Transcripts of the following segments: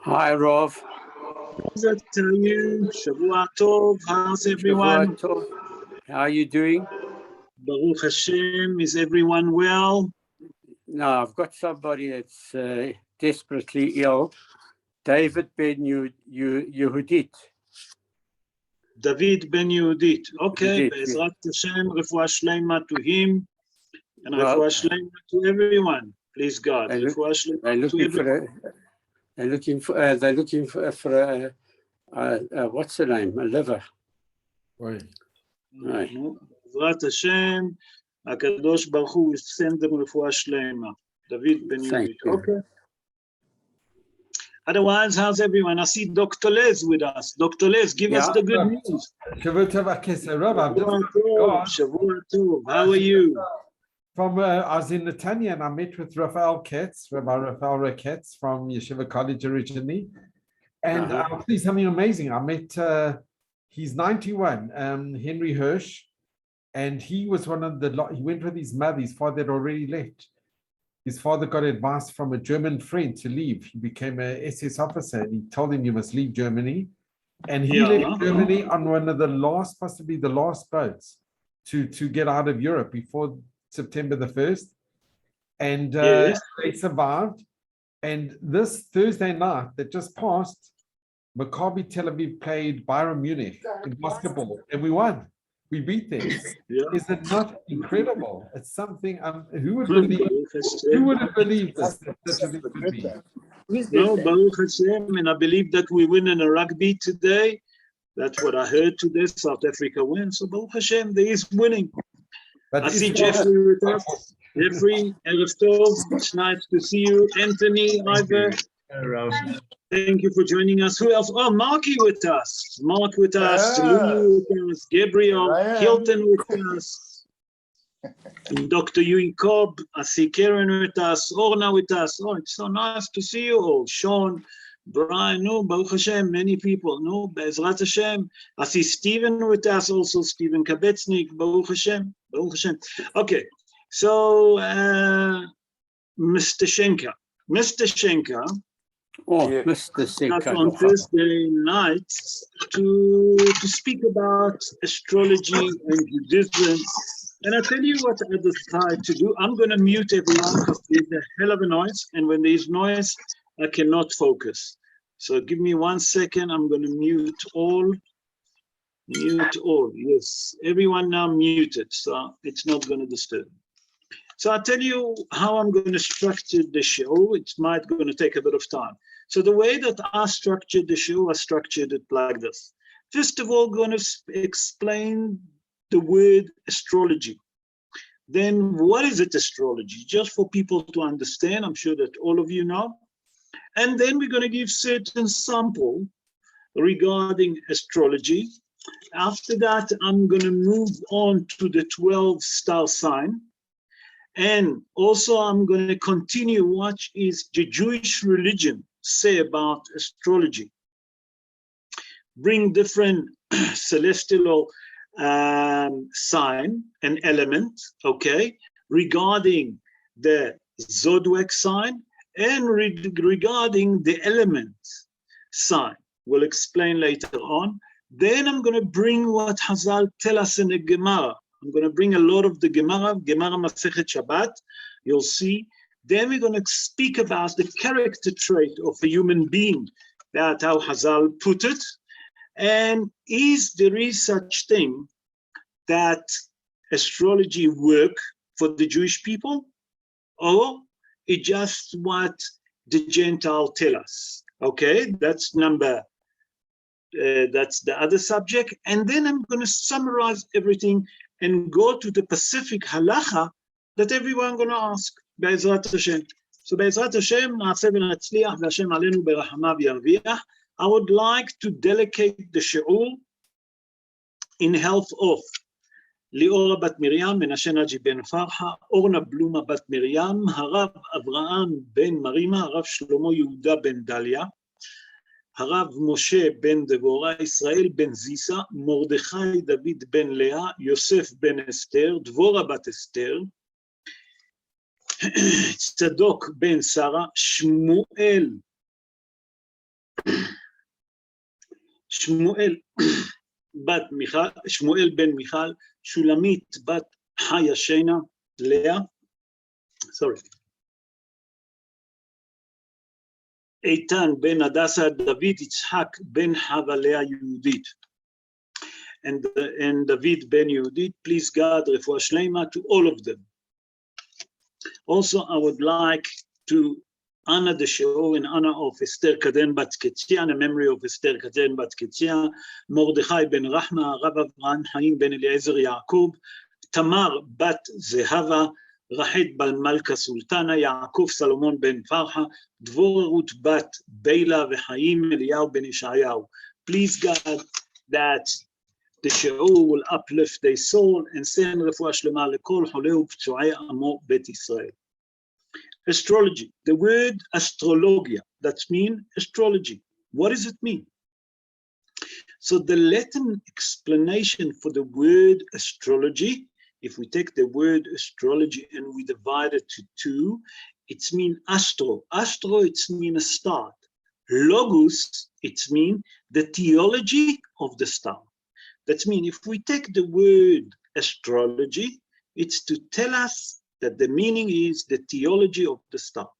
Hi, Rov. Shavua Tov. How's everyone? How are you doing? Baruch Hashem. Is everyone well? No, I've got somebody that's desperately ill. David Ben Yehudit. David Ben Yehudit. Okay. Yehudit, Be'ezrat Hashem. Refuah Shleima to him. And Well, Refuah Shleima to everyone. Please God. Refuah Shleima They're to looking everyone. they're looking for what's the name? A liver. Right. Right. Be'ezrat Hashem. HaKadosh Baruch Hu will send them Refuah Shleima. David Ben Thank Yehudit. you. Okay. Otherwise, how's everyone? I see Dr. Les with us. Dr. Les, give us Yeah. the good news. Shavua Tov, Akis. Rob, I've just Shavua Tov. Shavua Tov. How are you? from I was in Netanya and I met with Raphael Ketz, Rabbi Raphael Ketz from Yeshiva College originally. And I'll tell you something amazing. I met, he's 91, Henry Hirsch, and he was one of he went with his mother. His father had already left. His father got advice from a German friend to leave. He became an SS officer and he told him you must leave Germany. And he left Germany on one of the last, possibly the last boats to get out of Europe before September the 1st. And they survived. And this Thursday night that just passed, Maccabi Tel Aviv played Bayern Munich in basketball and we won. We beat them. Is it not incredible? It's something. Who would believe? Who would have believed this? Such a thing could be. No, Baruch Hashem, and I believe that we win in a rugby today. That's what I heard today. South Africa wins. So Baruch Hashem, there is winning. But I see Jeffrey with us. Jeffrey, Erev Tov. It's nice to see you. Anthony, Ivor. Thank you for joining us. Who else? Oh, Marky with us. Mark with us. Lulu with us. Gabriel. Hilton with us. Dr. Yui Cobb. I see Karen with us. Orna with us. Oh, it's so nice to see you all. Sean, Brian. No, Baruch Hashem. Many people. No, Be'ezrat Hashem. I see Stephen with us also. Stephen Kabetsnik. Baruch Hashem. Baruch Hashem. Okay. So, Mr. Schenker. Mr. Schenker. Oh, Mr. Schenker. On Thursday night to speak about astrology and Judaism. And I'll tell you what I decided to do. I'm going to mute everyone because there's a hell of a noise. And when there's noise, I cannot focus. So give me 1 second. I'm going to mute all. Mute all. Yes. Everyone now muted. So it's not going to disturb. So I'll tell you how I'm going to structure the show. It's might going to take a bit of time. So the way that I structured the show, I structured it like this. First of all, going to explain the word astrology. Then what is it astrology? Just for people to understand, I'm sure that all of you know. And then we're going to give certain sample regarding astrology. After that, I'm going to move on to the 12 star sign. And also I'm going to continue what is the Jewish religion say about astrology. Bring different celestial sign and element, okay, regarding the zodiac sign and regarding the element sign. We'll explain later on. Then I'm going to bring what Hazal tell us in the Gemara. I'm going to bring a lot of the Gemara Masechet Shabbat, you'll see. Then we're going to speak about the character trait of a human being. That's how Hazal put it. And there is such thing that astrology work for the Jewish people, or it just what the Gentile tell us. Okay, that's that's the other subject. And then I'm going to summarize everything and go to the Pacific halacha that everyone going to ask. Be'ezrat Hashem. So Be'ezrat Hashem, na'aseh v'natzliach v'Hashem aleinu berachamav yarviach. I would like to delegate the shi'ur in health of Liora bat Miriam, Menashe Naji ben Farha, Orna Bluma bat Miriam, Harav Avraham ben Marima, Harav Shlomo Yehuda ben Dalia, Harav Moshe ben Devorah, Israel ben Zisa, Mordechai David ben Leah, Yosef ben Esther, Dvorah bat Esther, Tzadok ben Sarah, Shmuel שמואל בן מיכל, שולמית בת חיה שינה, לאה, איתן בן הדסה, דוד יצחק בן חווה לאה יהודית. And David ben Yehudit, please God, refuah shleima to all of them. Also, I would like to honor the show in honor of Esther Kaden Bat Ketzia, in the memory of Esther Kaden Bat Ketzia, Mordechai ben Rahma, Rav Avraham Chaim ben Eliezer Yaakov, Tamar Bat Zehava, Rachid ben Malka Sultana, Yaakov Salomon ben Farha, Dvorah Ruth Bat Beila, Vechaim Eliyahu ben Ishayahu. Please God, that the show will uplift their soul and send refuah shlema lekol holei uptsu'ei amo bet Israel. Astrology, the word astrologia, that means astrology. What does it mean? So the Latin explanation for the word astrology, if we take the word astrology and we divide it to two, it means astro. Astro, it means a star. Logos, it means the theology of the star. That means if we take the word astrology, it's to tell us that the meaning is the theology of the star.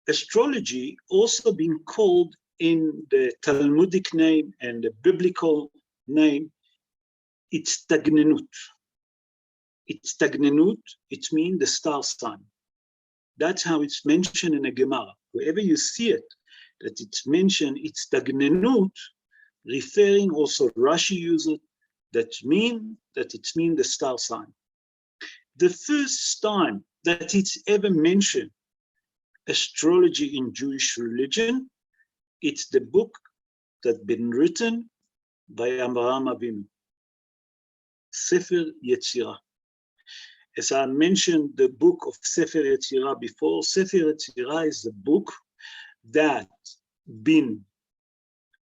Astrology also being called in the Talmudic name and the biblical name, it's tagnenut. It's tagnenut, it means the star sign. That's how it's mentioned in a Gemara. Wherever you see it, that it's mentioned, it's tagnenut, referring also, Rashi uses it, that it means the star sign. The first time that it's ever mentioned astrology in Jewish religion, it's the book that's been written by Avraham Avinu, Sefer Yetzirah. As I mentioned the book of Sefer Yetzirah before, Sefer Yetzirah is the book that been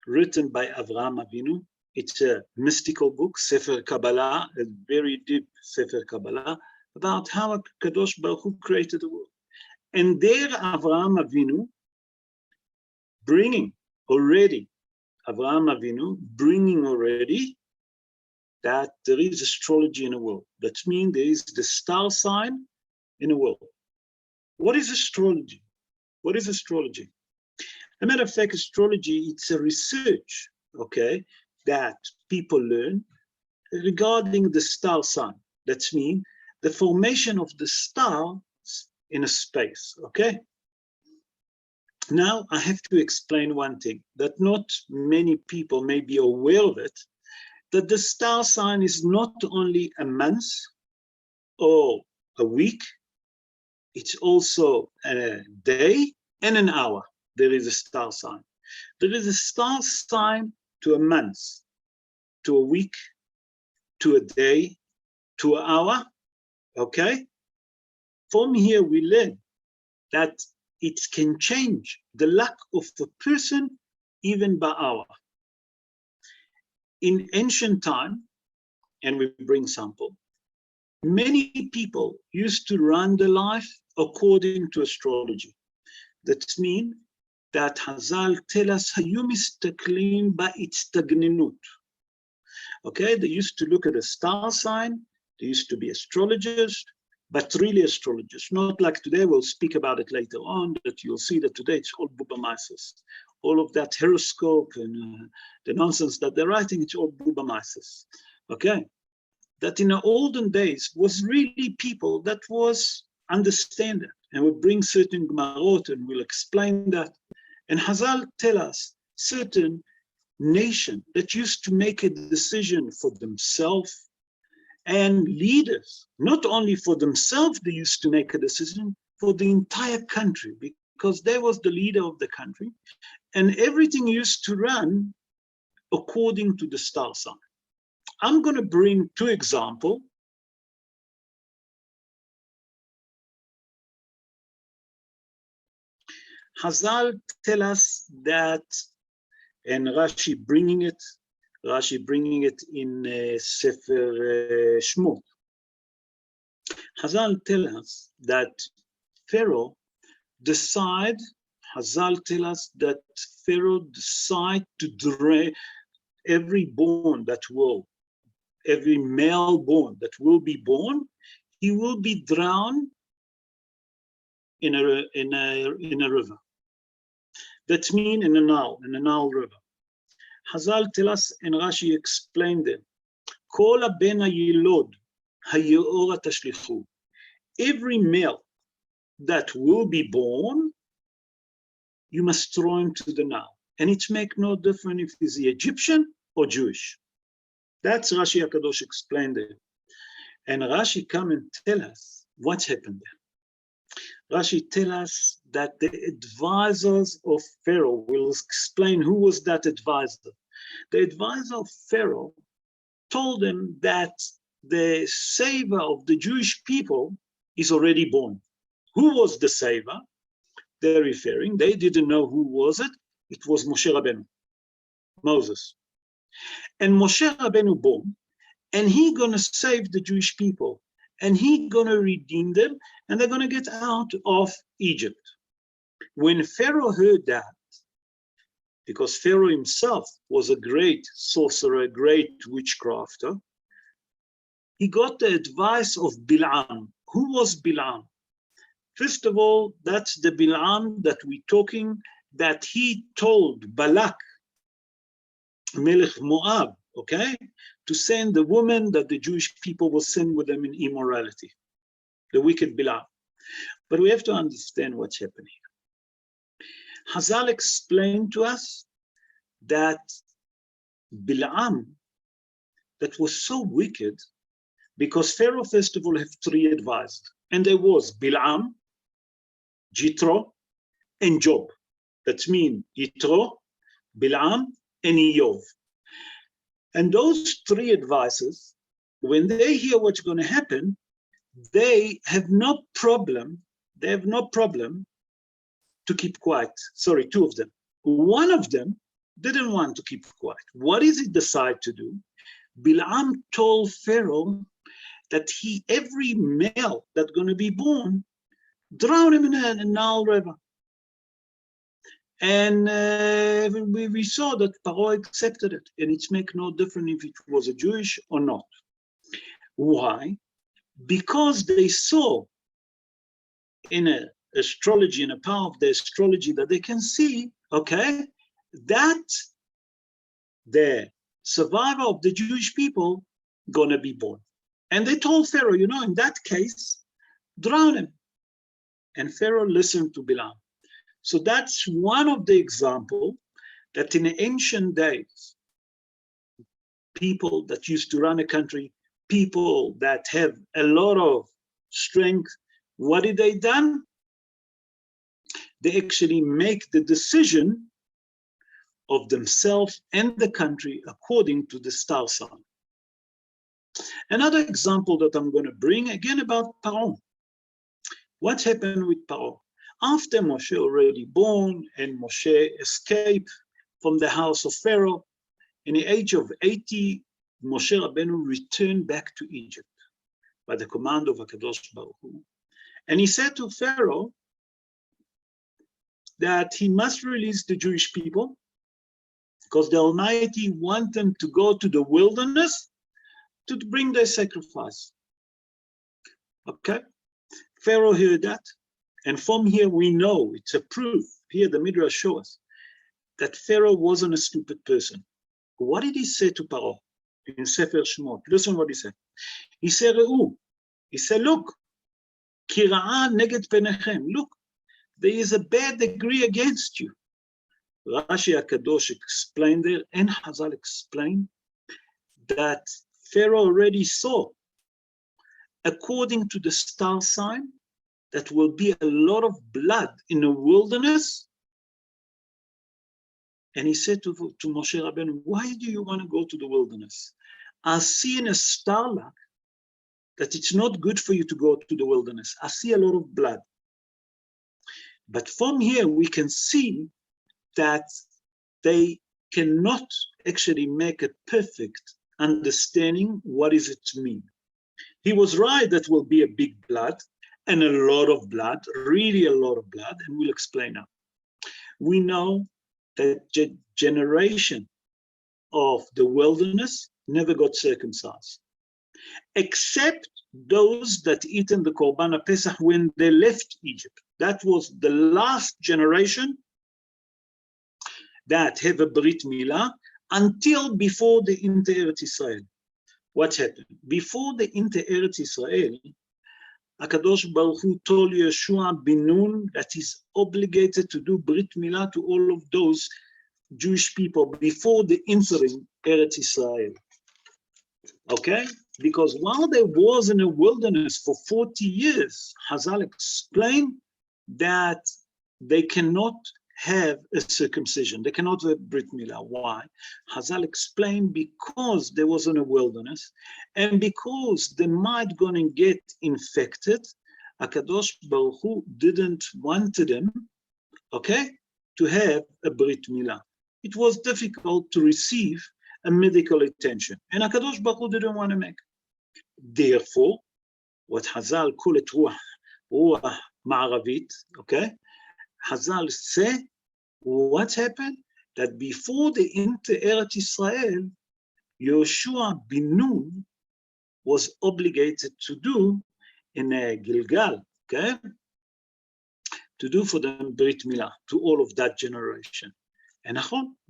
written by Avraham Avinu. It's a mystical book, Sefer Kabbalah, a very deep Sefer Kabbalah, about how Kadosh Baruch Hu created the world. And there Avraham Avinu bringing already that there is astrology in the world. That means there is the star sign in the world. What is astrology? What is astrology? As a matter of fact, astrology, it's a research, okay, that people learn regarding the star sign. That means the formation of the stars in a space, okay? Now, I have to explain one thing, that not many people may be aware of it, that the star sign is not only a month or a week, it's also a day and an hour. There is a star sign. There is a star sign to a month, to a week, to a day, to an hour, okay? From here we learn that it can change the luck of a person even by hour. In ancient time, and we bring sample, many people used to run their life according to astrology. That means that Hazal tell us, Hayu mistaklim ba'itstagnenut. Okay, they used to look at a star sign, they used to be astrologers, but really astrologers, not like today. We'll speak about it later on, that you'll see that today it's all bubamaisis. All of that horoscope and the nonsense that they're writing, it's all bubamaisis. Okay, that in the olden days was really people that was understand it, and would bring certain Gemarot and we'll explain that. And Hazal tell us certain nation that used to make a decision for themselves, and leaders, not only for themselves, they used to make a decision for the entire country, because they was the leader of the country, and everything used to run according to the star sign. I'm going to bring two examples. Hazal tell us that, and Rashi bringing it in Sefer Shmot. Hazal tell us that Pharaoh decide Hazal tell us that Pharaoh decided to drain every male born that will be born, he will be drowned in a river. That means in a Nile river. Hazal tell us, and Rashi explained it. Kol ben hayilod hayeora tashlichu. Every male that will be born, you must throw him to the Nile. And it makes no difference if he's Egyptian or Jewish. That's Rashi HaKadosh explained it. And Rashi come and tell us what happened there. Rashi tell us that the advisors of Pharaoh will explain who was that advisor. The advisor of Pharaoh told him that the savior of the Jewish people is already born. Who was the savior? They're referring, they didn't know who was it. It was Moshe Rabbeinu, Moses. And Moshe Rabbeinu born, and he gonna save the Jewish people, and he gonna redeem them, and they're gonna get out of Egypt. When Pharaoh heard that, because Pharaoh himself was a great sorcerer, a great witchcrafter, he got the advice of Bilam. Who was Bilam? First of all, that's the Bilam that we're talking, that he told Balak, Melech Moab, okay, to send the woman that the Jewish people will send with them in immorality, the wicked Bilam. But we have to understand what's happening. Hazal explained to us that Bilam, that was so wicked, because Pharaoh, first of all, have three advisors, and there was Bilam, Jitro, and Job. That means Yitro, Bilam, and Eov. And those three advisors, when they hear what's going to happen, they have no problem to keep quiet. Sorry, two of them. One of them didn't want to keep quiet. What does he decide to do? Bilam told Pharaoh that every male that's going to be born, drown him in a Nile river. And we saw that Paro accepted it, and it makes no difference if it was a Jewish or not. Why? Because they saw in astrology, in a power of the astrology, that they can see, okay, that the survivor of the Jewish people gonna be born. And they told Pharaoh, you know, in that case, drown him. And Pharaoh listened to Bilam. So that's one of the examples that in ancient days, people that used to run a country, people that have a lot of strength, what did they done? They actually make the decision of themselves and the country according to the star sign. Another example that I'm going to bring again about Paro. What happened with Paro? After Moshe already born and Moshe escaped from the house of Pharaoh, in the age of 80, Moshe Rabbeinu returned back to Egypt by the command of HaKadosh Baruch Hu. And he said to Pharaoh that he must release the Jewish people because the Almighty wants them to go to the wilderness to bring their sacrifice. Okay? Pharaoh heard that. And from here we know, it's a proof, here the Midrash shows us, that Pharaoh wasn't a stupid person. What did he say to Paro in Sefer Shemot? Listen what he said. He said, look, ki ra'a neged penechem. Look, there is a bad degree against you. Rashi HaKadosh explained there, and Hazal explained, that Pharaoh already saw, according to the star sign, that will be a lot of blood in the wilderness. And he said to Moshe Rabbeinu, why do you want to go to the wilderness? I see in a starlight that it's not good for you to go to the wilderness. I see a lot of blood. But from here, we can see that they cannot actually make a perfect understanding what does it mean. He was right that will be a big blood and a lot of blood, really a lot of blood, and we'll explain now. we know that generation of the wilderness never got circumcised, except those that eaten the Korban Pesach when they left Egypt. That was the last generation that have a Brit Milah until before the Eretz Israel. What happened? Before the Eretz Israel, HaKadosh Baruch Hu told Yeshua bin Nun that he's obligated to do Brit Milah to all of those Jewish people before the entering Eretz Israel. Okay? Because while they was in a wilderness for 40 years, Hazal explained that they cannot have a circumcision. They cannot have Brit Milah. Why? Hazal explained because they was in a wilderness and because they might gonna get infected, HaKadosh Baruch Hu didn't want them, okay, to have a Brit Milah. It was difficult to receive a medical attention. And HaKadosh Baruch Hu didn't want to make. Therefore, what Hazal call it Ruach Ma'aravit, okay? Hazal say, what happened? That before the Eretz Israel, Yoshua bin Nun was obligated to do in a Gilgal, okay? To do for them Brit Milah, to all of that generation. And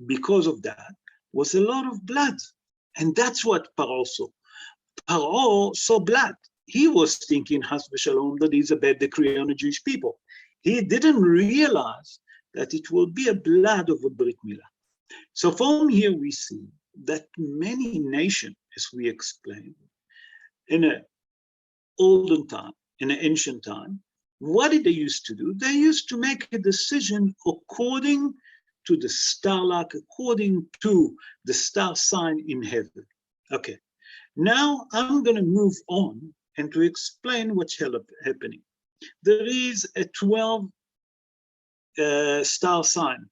because of that, was a lot of blood. And that's what Paro saw. Paro saw blood. He was thinking, Has v'shalom, that is a bad decree on the Jewish people. He didn't realize that it will be a blood of a Brit Milah. So from here we see that many nations, as we explained, in an olden time, in an ancient time, what did they used to do? They used to make a decision according to the star luck, according to the star sign in heaven. Okay, now I'm going to move on and to explain what's happening. There is a 12 star sign,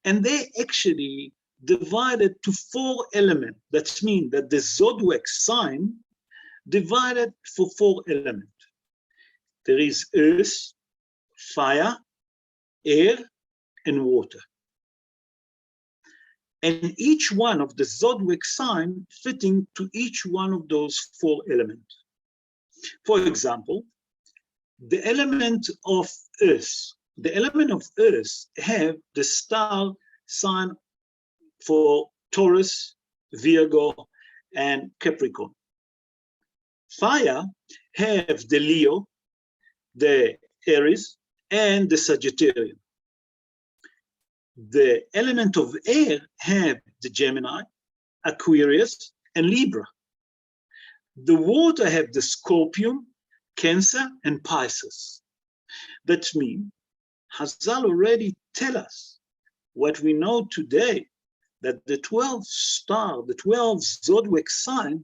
and they actually divided to 4 elements. That means that the zodiac sign divided for 4 elements. There is earth, fire, air, and water. And each one of the zodiac sign fitting to each one of those 4 elements. For example, the element of earth. The element of earth have the star sign for Taurus, Virgo, and Capricorn. Fire have the Leo, the Aries, and the Sagittarius. The element of air have the Gemini, Aquarius, and Libra. The water have the Scorpion, Cancer, and Pisces. That means Hazal already tell us what we know today, that the 12 star, the 12 zodiac sign,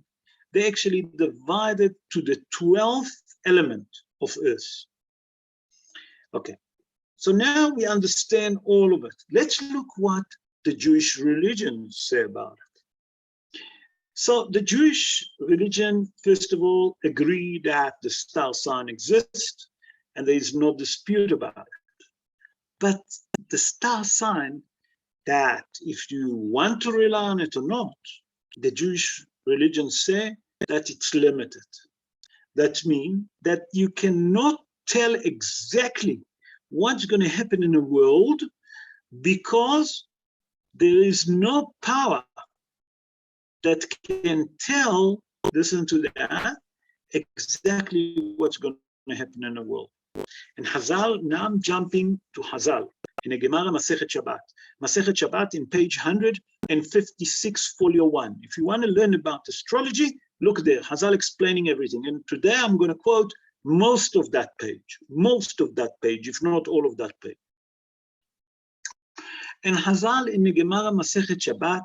they actually divided to the 12th element of Earth. Okay. So now we understand all of it. Let's look what the Jewish religion say about it. So the Jewish religion, first of all, agree that the star sign exists and there is no dispute about it. But the star sign, that if you want to rely on it or not, the Jewish religion say that it's limited. That means that you cannot tell exactly what's going to happen in the world because there is no power that can tell, listen to that, exactly what's going to happen in the world. And Hazal, now I'm jumping to Hazal in a Gemara Masechet Shabbat. Masechet Shabbat in page 156, folio 1. If you want to learn about astrology, look there, Hazal explaining everything. And today I'm going to quote most of that page, if not all of that page. And Hazal in the Gemara Masechet Shabbat,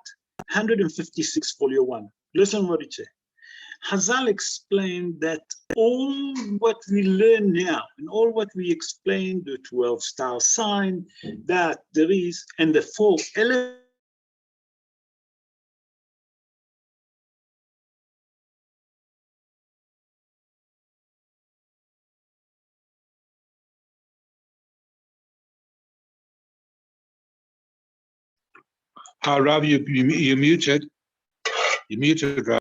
156, folio 1. Listen what it says. Hazal explained that all what we learn now and all what we explained, the 12 star sign, that there is, and the 4 elements Rav, you're muted. You're muted, Rav.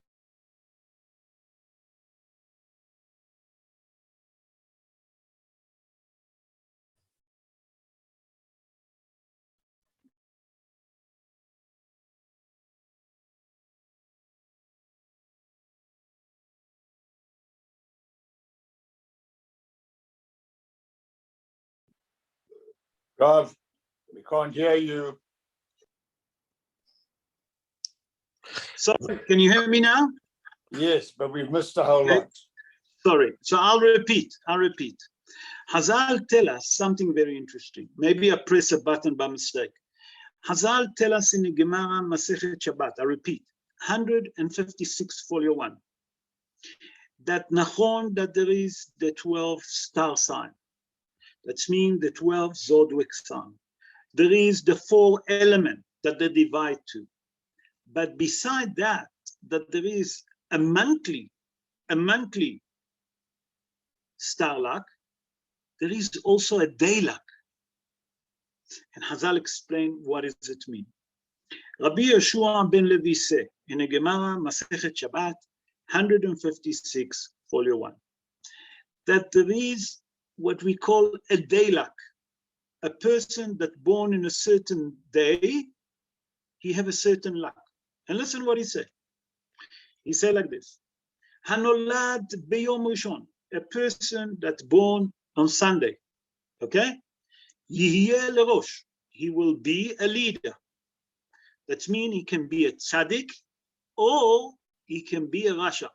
Rav, we can't hear you. So, can you hear me now? Yes, but we've missed a whole Okay. lot. Sorry. So I'll repeat. Hazal tell us something very interesting. Maybe I press a button by mistake. Hazal tell us in the Gemara Masechet Shabbat, I repeat, 156 folio 1, that Nachon, that there is the 12 star sign. That means the 12 zodiac sign. There is the 4 element that they divide to. But beside that, that there is a monthly star luck, there is also a day luck. And Hazal explained what does it mean. Rabbi Yeshua ben Levy said in a Gemara Masechet Shabbat 156 folio 1 that there is what we call a day luck. A person that born in a certain day, he have a certain luck. And listen what he said. He said like this: Hanolad beyom rishon, a person that's born on Sunday, okay? Yihyeh lerosh, he will be a leader. That means he can be a tzaddik or he can be a rasha.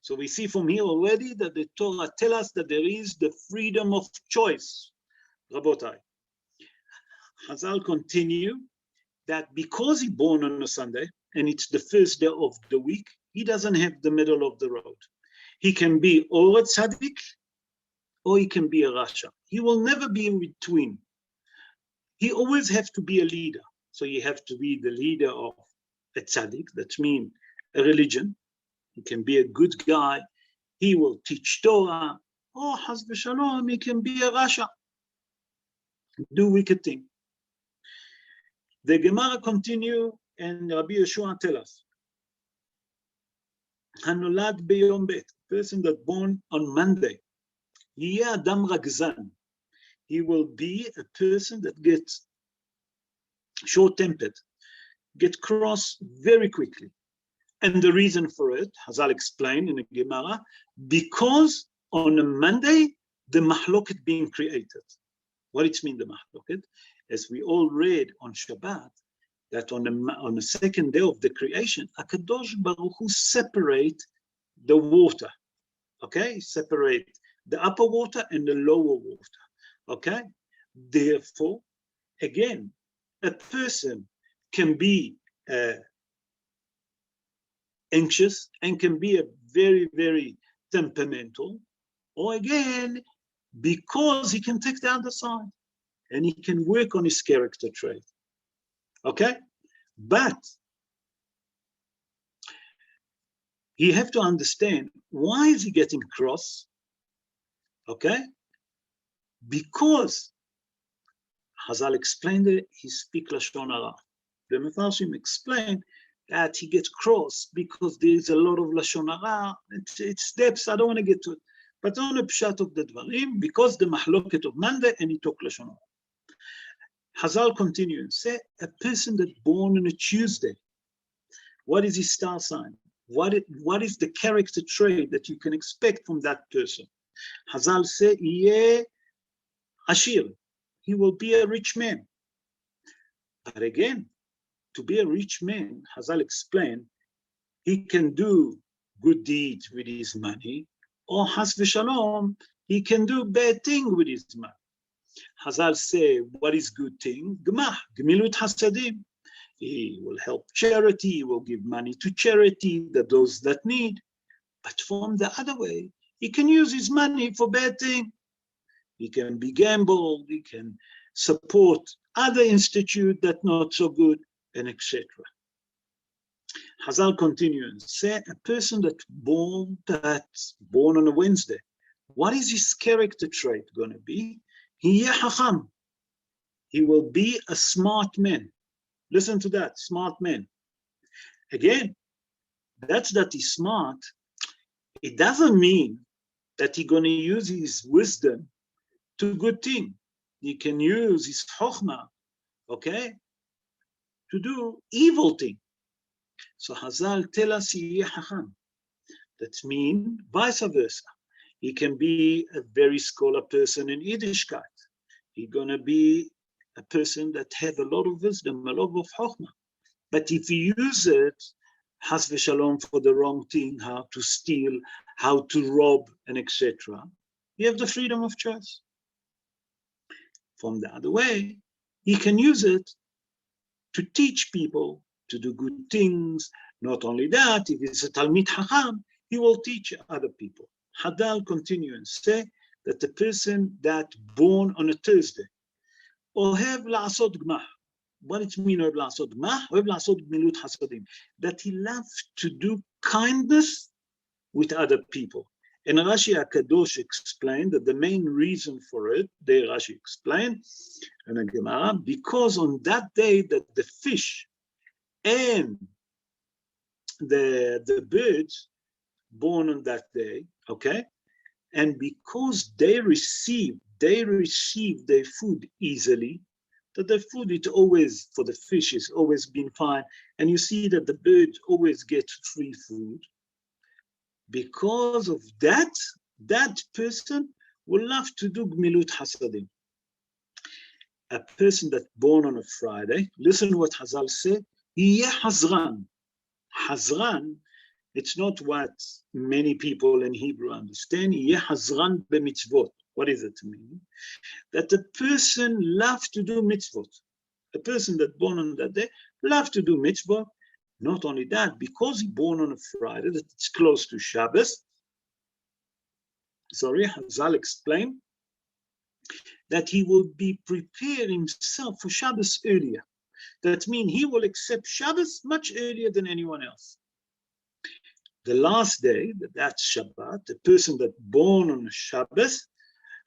So we see from here already that the Torah tells us that there is the freedom of choice. Rabotai. Hazal continue that because he born on a Sunday and it's the first day of the week, he doesn't have the middle of the road. He can be or a tzaddik or he can be a rasha. He will never be in between. He always have to be a leader. So you have to be the leader of a tzaddik, that means a religion. He can be a good guy. He will teach Torah. Or Haz v'shalom, he can be a rasha. Do wicked thing. The Gemara continue and Rabbi Yeshua tell us, Hanolad beyom bet, person that born on Monday, Yeh adam ragzan, he will be a person that gets short-tempered, get cross very quickly. And the reason for it, Hazal explained in the Gemara, because on a Monday, the mahloket being created. What it means, the mahloket? As we all read on Shabbat, that on the second day of the creation, HaKadosh Baruch Hu separate the water, okay? Separate the upper water and the lower water, okay? Therefore, again, a person can be anxious and can be a very, very temperamental, or again, because he can take the other side and he can work on his character trait. Okay? But you have to understand, why is he getting cross? Okay? Because Hazal explained it, he speaks Lashon Hara. The Mefarshim explained that he gets cross because there is a lot of Lashon Hara. It's steps, I don't want to get to it. But on the pshat of the dvarim, because the mahloket of Monday, and he took Lashon Hara. Hazal continues, say a person that's born on a Tuesday, what is his star sign? What is the character trait that you can expect from that person? Hazal say, Yeh Ashir, he will be a rich man. But again, to be a rich man, Hazal explained, he can do good deeds with his money, or Has v'shalom, he can do bad thing with his money. Hazal say, what is good thing? Gmah, gmilut hasadim. He will help charity, he will give money to charity, those that need. But from the other way, he can use his money for bad thing. He can be gambled, he can support other institute that not so good, and etc. Hazal continues, say a person that's born on a Wednesday, what is his character trait going to be? He will be a smart man. Listen to that, smart man. Again, that he's smart, it doesn't mean that he's going to use his wisdom to good thing. He can use his chokhmah, okay, to do evil thing. So Hazal tell us that means vice versa. He can be a very scholar person in Yiddishkeit. He's going to be a person that have a lot of wisdom, a lot of chokhmah. But if you use it, has v'shalom, for the wrong thing, how to steal, how to rob, and etc., you have the freedom of choice. From the other way, he can use it to teach people to do good things. Not only that, if he's a Talmid Chacham, he will teach other people. Hadal continue and say that the person that born on a Thursday, ohev la'asot gmah. What it means, ohev la'asot gmah? Ohev la'asot gmilut hasadim. That he loves to do kindness with other people. And Rashi HaKadosh explained that the main reason for it, there Rashi explained, and a Gemara, because on that day that the fish and the birds born on that day, okay, and because they receive their food easily, that the food, it always, for the fish, is always been fine, and you see that the birds always get free food. Because of that, that person will love to do gmilut hasadim. A person that born on a Friday, listen to what Hazal said, yeh hazran. Hazran, it's not what many people in Hebrew understand. Yeh hazran b'mitzvot. What does it mean? That the person loves to do mitzvot. A person that born on that day loves to do mitzvot. Not only that, because he born on a Friday, that it's close to Shabbos. Sorry, Hazal explained that he will be preparing himself for Shabbos earlier. That means he will accept Shabbos much earlier than anyone else. The last day, that's Shabbat, the person that born on a Shabbos,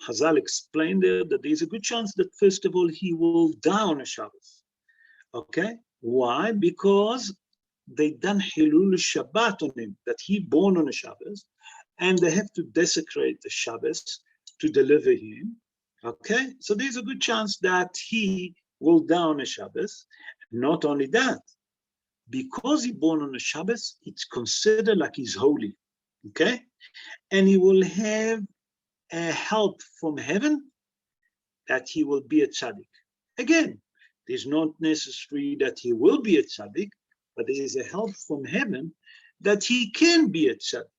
Hazal explained there that there's a good chance that first of all he will die on a Shabbos. Okay, why? Because they done Hilul Shabbat on him, that he born on a Shabbos, and they have to desecrate the Shabbos to deliver him. Okay, so there's a good chance that he will die on a Shabbos. Not only that, because he born on a Shabbos, it's considered like he's holy. Okay, and he will have a help from heaven that he will be a tzaddik. Again, there's not necessary that he will be a tzaddik, but there is a help from heaven that he can be a tzaddik.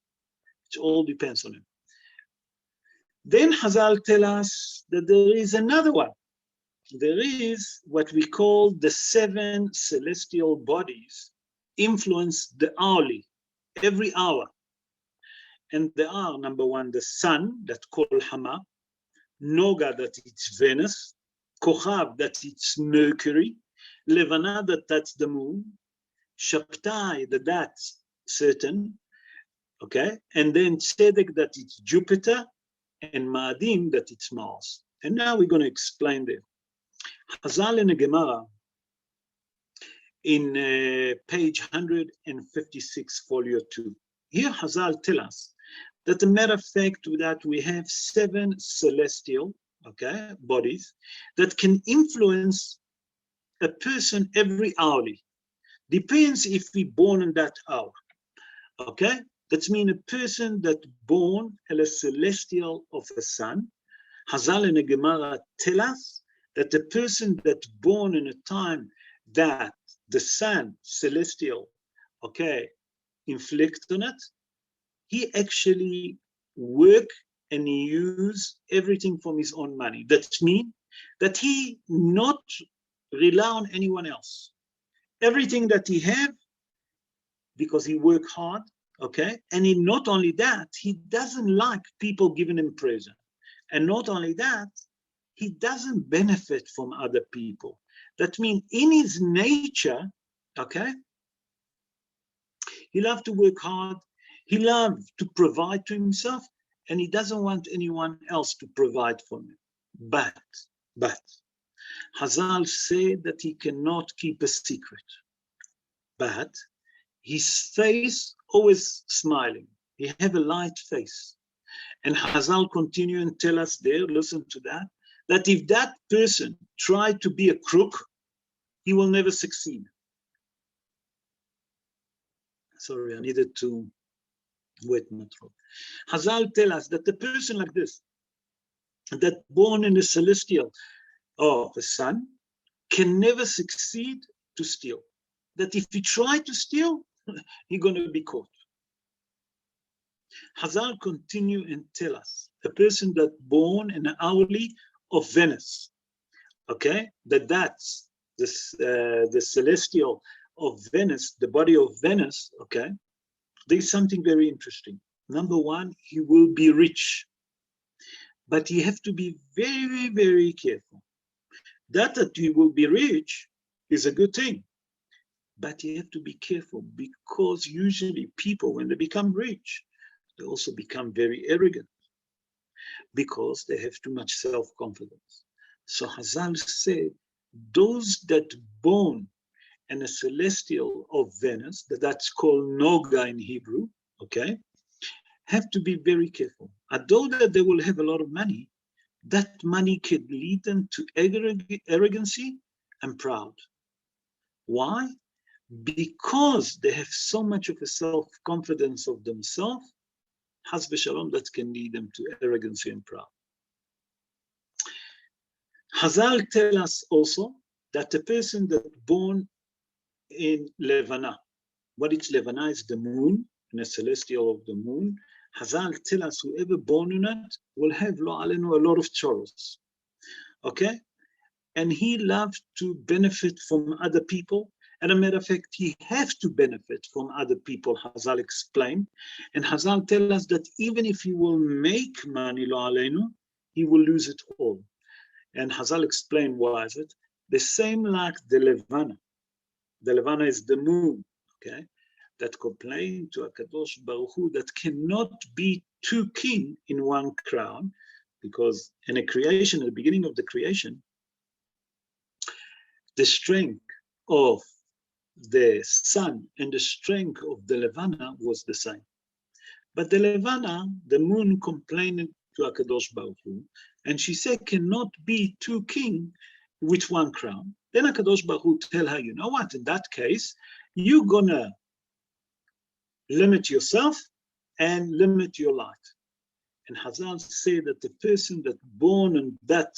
It all depends on him. Then Hazal tell us that there is another one. There is what we call the 7 celestial bodies influence the hourly, every hour. And there are, number 1, the sun, that called Hama, Noga, that it's Venus, Kochav, that it's Mercury, Levana, that's the moon, Shabtai, that's Saturn, okay? And then Tzedek, that it's Jupiter, and Ma'adim, that it's Mars. And now we're going to explain them. Hazal in the Gemara, in page 156, folio 2. Here Hazal tell us that, a matter of fact, that we have 7 celestial, okay, bodies that can influence a person every hourly. Depends if we born in that hour, okay? That means a person that born in a celestial of a sun, Hazal in the Gemara tell us that the person that born in a time that the sun, celestial, okay, inflict on it, he actually work and he use everything from his own money. That means that he not rely on anyone else. Everything that he have, because he work hard, okay? And he, not only that, he doesn't like people giving him present. And not only that, he doesn't benefit from other people. That means in his nature, okay, he loves to work hard, he loves to provide to himself, and he doesn't want anyone else to provide for him. But, Hazal say that he cannot keep a secret, but his face always smiling. He have a light face. And Hazal continue and tell us there, listen to that, that if that person tried to be a crook, he will never succeed. Sorry, I needed to wet my throat. Hazal tell us that the person like this, that born in the celestial of the sun, can never succeed to steal. That if he try to steal, he's going to be caught. Hazal continue and tell us, a person that born in the hourly of Venus, okay, that's the celestial of Venus, the body of Venus, okay, there's something very interesting. Number one, he will be rich, but you have to be very, very careful. That he will be rich is a good thing, but you have to be careful, because usually people, when they become rich, they also become very arrogant because they have too much self-confidence. So Hazal said, those that born in a celestial of Venus, that's called Noga in Hebrew, okay, have to be very careful. Although that they will have a lot of money, that money could lead them to arrogancy and proud. Why? Because they have so much of a self-confidence of themselves, Has v'shalom, that can lead them to arrogancy and proud. Hazal tell us also that a person that born in Levana, what is Levana? Is the moon, in a celestial of the moon. Hazal tell us whoever born in it will have lo alenu a lot of chorus, okay? And he loves to benefit from other people. As a matter of fact, he has to benefit from other people, Hazal explained. And Hazal tell us that even if he will make money, lo alenu, he will lose it all. And Hazal explained why is it? The same like the Levana. The Levana is the moon, okay? That complain to HaKadosh Baruch Hu that cannot be two kings in one crown, because in a creation, at the beginning of the creation, the strength of the sun and the strength of the Levana was the same. But the Levana, the moon, complained to HaKadosh Baruch Hu, and she said, cannot be two kings with one crown. Then HaKadosh Baruch Hu tell her, you know what, in that case, you're gonna limit yourself and limit your light. And Hazal say that the person that born in that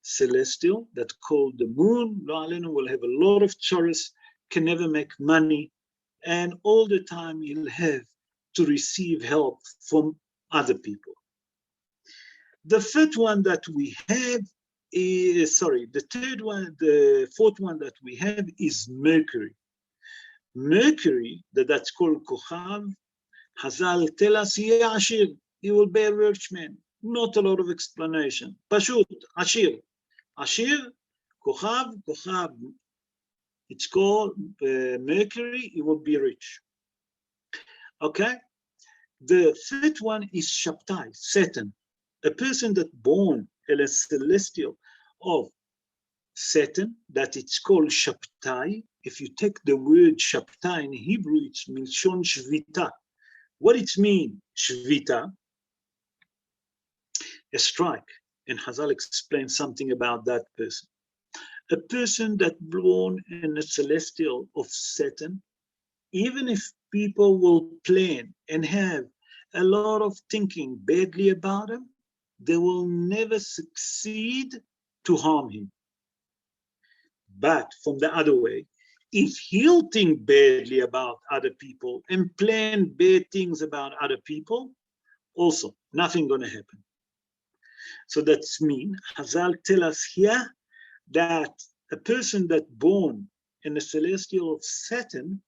celestial, that called the moon, lo alenu, will have a lot of chorus, can never make money, and all the time he'll have to receive help from other people. The third one that we have is, the fourth one that we have is Mercury. Mercury, that's called Kochav, Hazal tell us, he will be a rich man. Not a lot of explanation. Pashut, Ashir. Ashir, Kochav, it's called Mercury, he will be rich. Okay? The third one is Shabtai, Satan. A person that born in a celestial of Satan, that it's called Shabtai. If you take the word Shabtai in Hebrew, it's Milshon Shvita. What it means, Shvita? A strike. And Hazal explains something about that person. A person that born in a celestial of Satan, even if people will plan and have a lot of thinking badly about him, they will never succeed to harm him. But from the other way, if he'll think badly about other people and plan bad things about other people, also nothing gonna happen. So that's mean, Hazal tell us here that a person that born in the celestial of Saturn,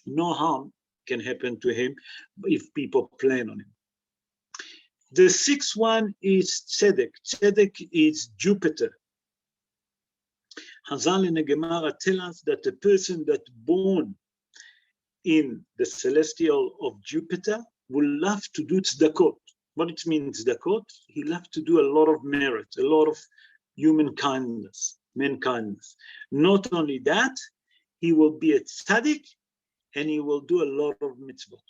no harm can happen to him if people plan on him. The sixth one is Tzedek. Tzedek is Jupiter. Hazal in the Gemara tell us that the person that born in the celestial of Jupiter will love to do tzedakot. What it means tzedakot? He loves to do a lot of merit, a lot of human kindness, mankindness. Not only that, he will be a tzaddik and he will do a lot of mitzvot.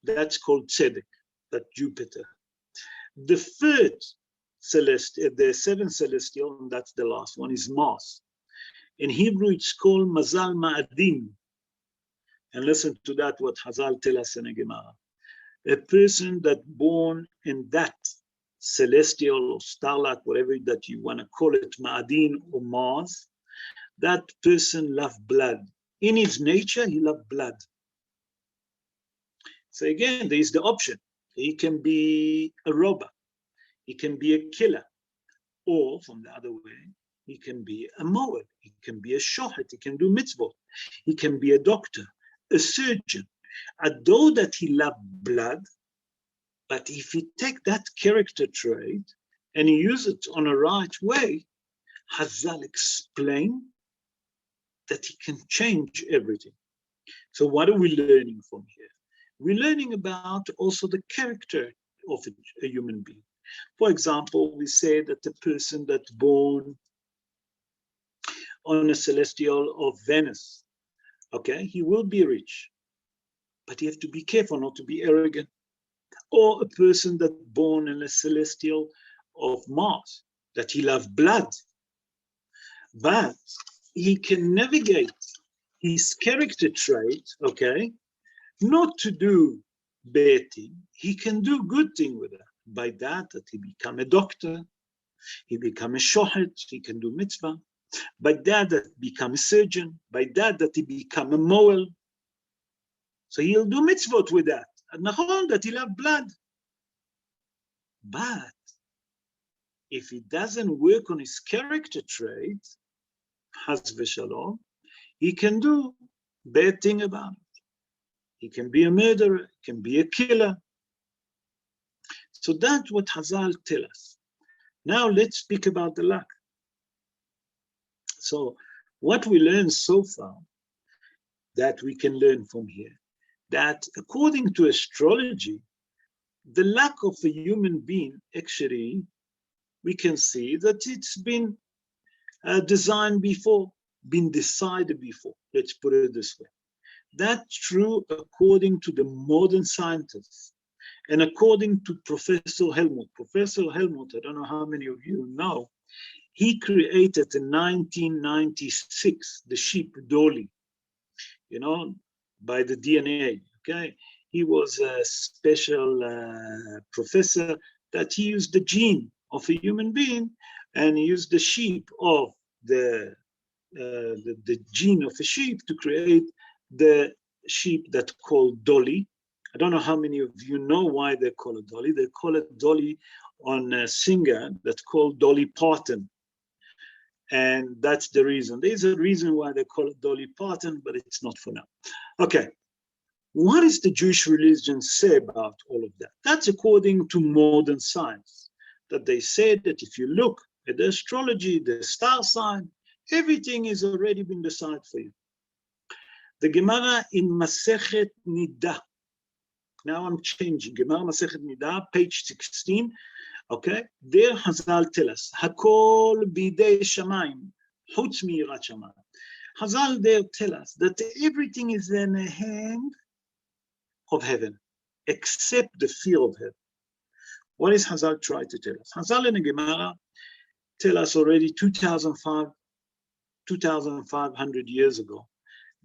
That's called tzedek, that Jupiter. The third celestial, the seventh celestial, and that's the last one, is Mars. In Hebrew, it's called Mazal Ma'adim. And listen to that, what Hazal tell us in a Gemara. A person that born in that celestial or starlight, whatever that you want to call it, Ma'adin or Mars, that person love blood. In his nature, he love blood. So again, there is the option. He can be a robber. He can be a killer. Or from the other way, he can be a mower. He can be a shohet. He can do mitzvot. He can be a doctor, a surgeon. Although that he love blood, but if he take that character trait and he use it on a right way, Hazal explain that he can change everything. So what are we learning from here? We're learning about also the character of a human being. For example, we say that the person that's born on a celestial of Venus, okay, he will be rich, but you have to be careful not to be arrogant. Or a person that's born in a celestial of Mars, that he loves blood, but he can navigate his character trait, okay, not to do bad thing. He can do good thing with it. By that he become a doctor, he become a shohet, he can do mitzvah. By that become a surgeon. By that he become a moel. So he'll do mitzvot with that. And nachon that he'll have blood. But if he doesn't work on his character trait, Chas v'shalom, he can do bad thing about it. He can be a murderer, he can be a killer. So that's what Hazal tell us. Now let's speak about the luck. So what we learned so far, that we can learn from here, that according to astrology, the luck of a human being, actually, we can see that it's been designed before, been decided before. Let's put it this way. That's true according to the modern scientists. And according to Professor Helmut. Professor Helmut, I don't know how many of you know, he created in 1996 the sheep Dolly, you know, by the DNA, okay? He was a special professor that he used the gene of a human being and he used the sheep of the gene of a sheep to create the sheep that called Dolly. I don't know how many of you know why they call it Dolly. They call it Dolly on a singer that's called Dolly Parton. And that's the reason. There's a reason why they call it Dolly Parton, but it's not for now. Okay. What does the Jewish religion say about all of that? That's according to modern science, that they say that if you look at the astrology, the star sign, everything has already been decided for you. The Gemara in Masechet Nida, now I'm changing, Gemara Masechet Nida, page 16, okay? There Hazal tell us, Hakol bidei shamayim, chutz miyirat shamayim. Hazal there tell us that everything is in the hand of heaven, except the fear of heaven. What is Hazal trying to tell us? Hazal in the Gemara tell us already 2,500 years ago,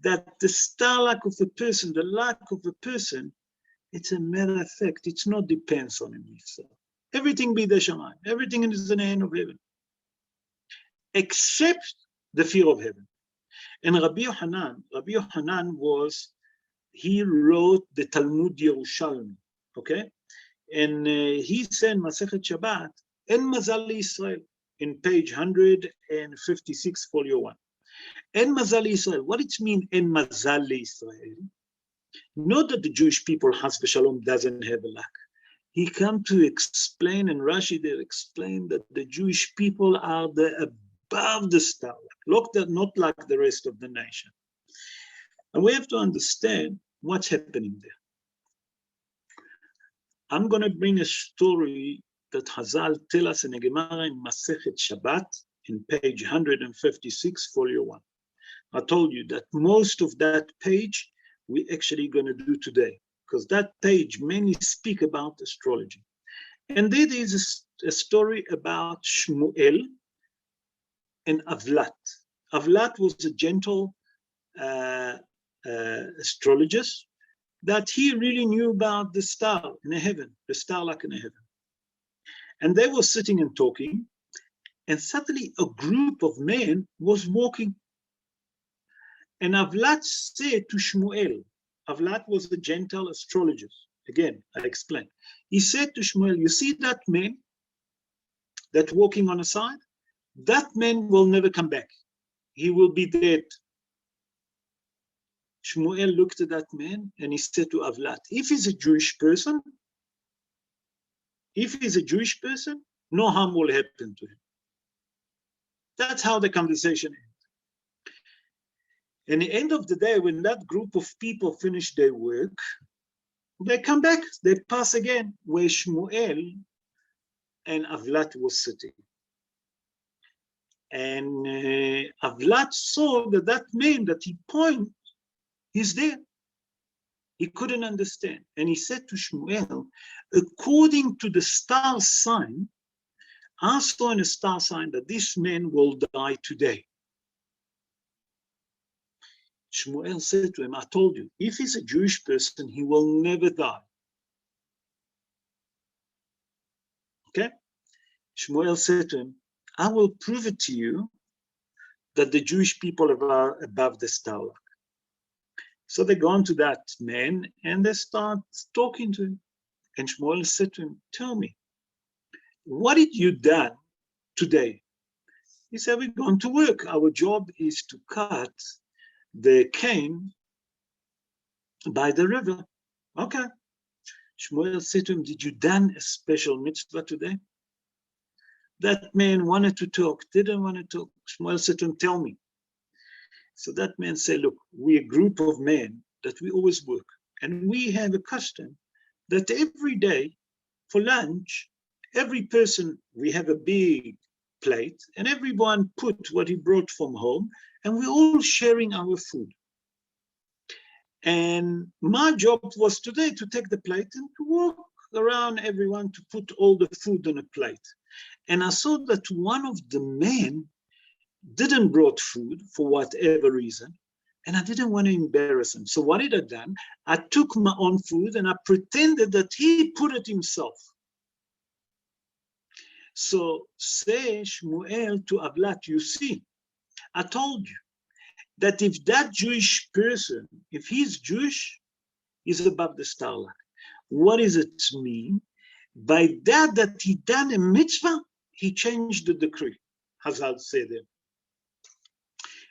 that the star luck of a person, the luck of a person, it's a matter of fact, it's not depends on himself. Everything be the shamayim, everything is in the hand of heaven, except the fear of heaven. And Rabbi Yochanan was, he wrote the Talmud Yerushalmi, okay? And he said, Masechet Shabbat, En Mazal Yisrael, in page 156, folio 1. En Mazal Yisrael, what it means, En Mazal Yisrael? Not that the Jewish people, Chas v'shalom, doesn't have a luck. He come to explain, and Rashi there explained that the Jewish people are above the star, not like the rest of the nation. And we have to understand what's happening there. I'm going to bring a story that Chazal tell us in the Gemara in Masechet Shabbat, in page 156, folio 1. I told you that most of that page we're actually going to do today, because that page mainly speak about astrology. And there is a story about Shmuel and Avlat. Avlat was a gentle astrologist that he really knew about the star in the heaven, the star like in the heaven. And they were sitting and talking, and suddenly a group of men was walking. And Avlat said to Shmuel, Avlat was a gentle astrologist. Again, I explained. He said to Shmuel, you see that man that walking on the side? That man will never come back. He will be dead. Shmuel looked at that man and he said to Avlat, if he's a Jewish person, no harm will happen to him. That's how the conversation ended. And at the end of the day, when that group of people finish their work, they come back, they pass again where Shmuel and Avlat was sitting. And Avlat saw that that man that he pointed, he's there. He couldn't understand. And he said to Shmuel, according to the star sign, I saw in a star sign that this man will die today. Shmuel said to him, I told you, if he's a Jewish person, he will never die. Okay? Shmuel said to him, I will prove it to you that the Jewish people are above the star. So they go on to that man and they start talking to him. And Shmuel said to him, tell me, what did you done today? He said, we're going to work. Our job is to cut the cane by the river. Okay. Shmuel said to him, did you done a special mitzvah today? That man wanted to talk, didn't want to talk. Shmuel said to him, tell me. So that man said, look, we're a group of men that we always work. And we have a custom that every day for lunch, every person, we have a big plate and everyone put what he brought from home and we're all sharing our food. And my job was today to take the plate and to walk around everyone to put all the food on a plate. And I saw that one of the men didn't brought food for whatever reason, and I didn't want to embarrass him. So what did I done? I took my own food and I pretended that he put it himself. So say Shmuel to Avlat, you see, I told you that if that Jewish person, if he's Jewish, he's above the starlight. What does it mean? By that he done a mitzvah, he changed the decree. Hazal said it.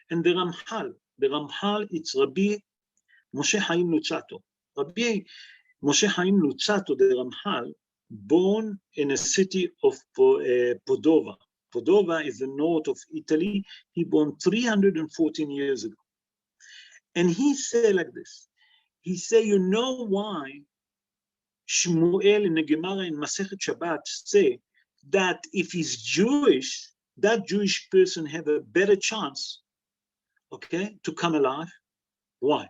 And the Ramchal, it's Rabbi Moshe Chaim Luzzatto. Rabbi Moshe Chaim Luzzatto, the Ramchal, born in a city of Padova. Padova is the north of Italy. He born 314 years ago. And he said like this. He said, you know why Shmuel in the Gemara in Masechet Shabbat say that if he's Jewish, that Jewish person have a better chance, okay, to come alive? Why?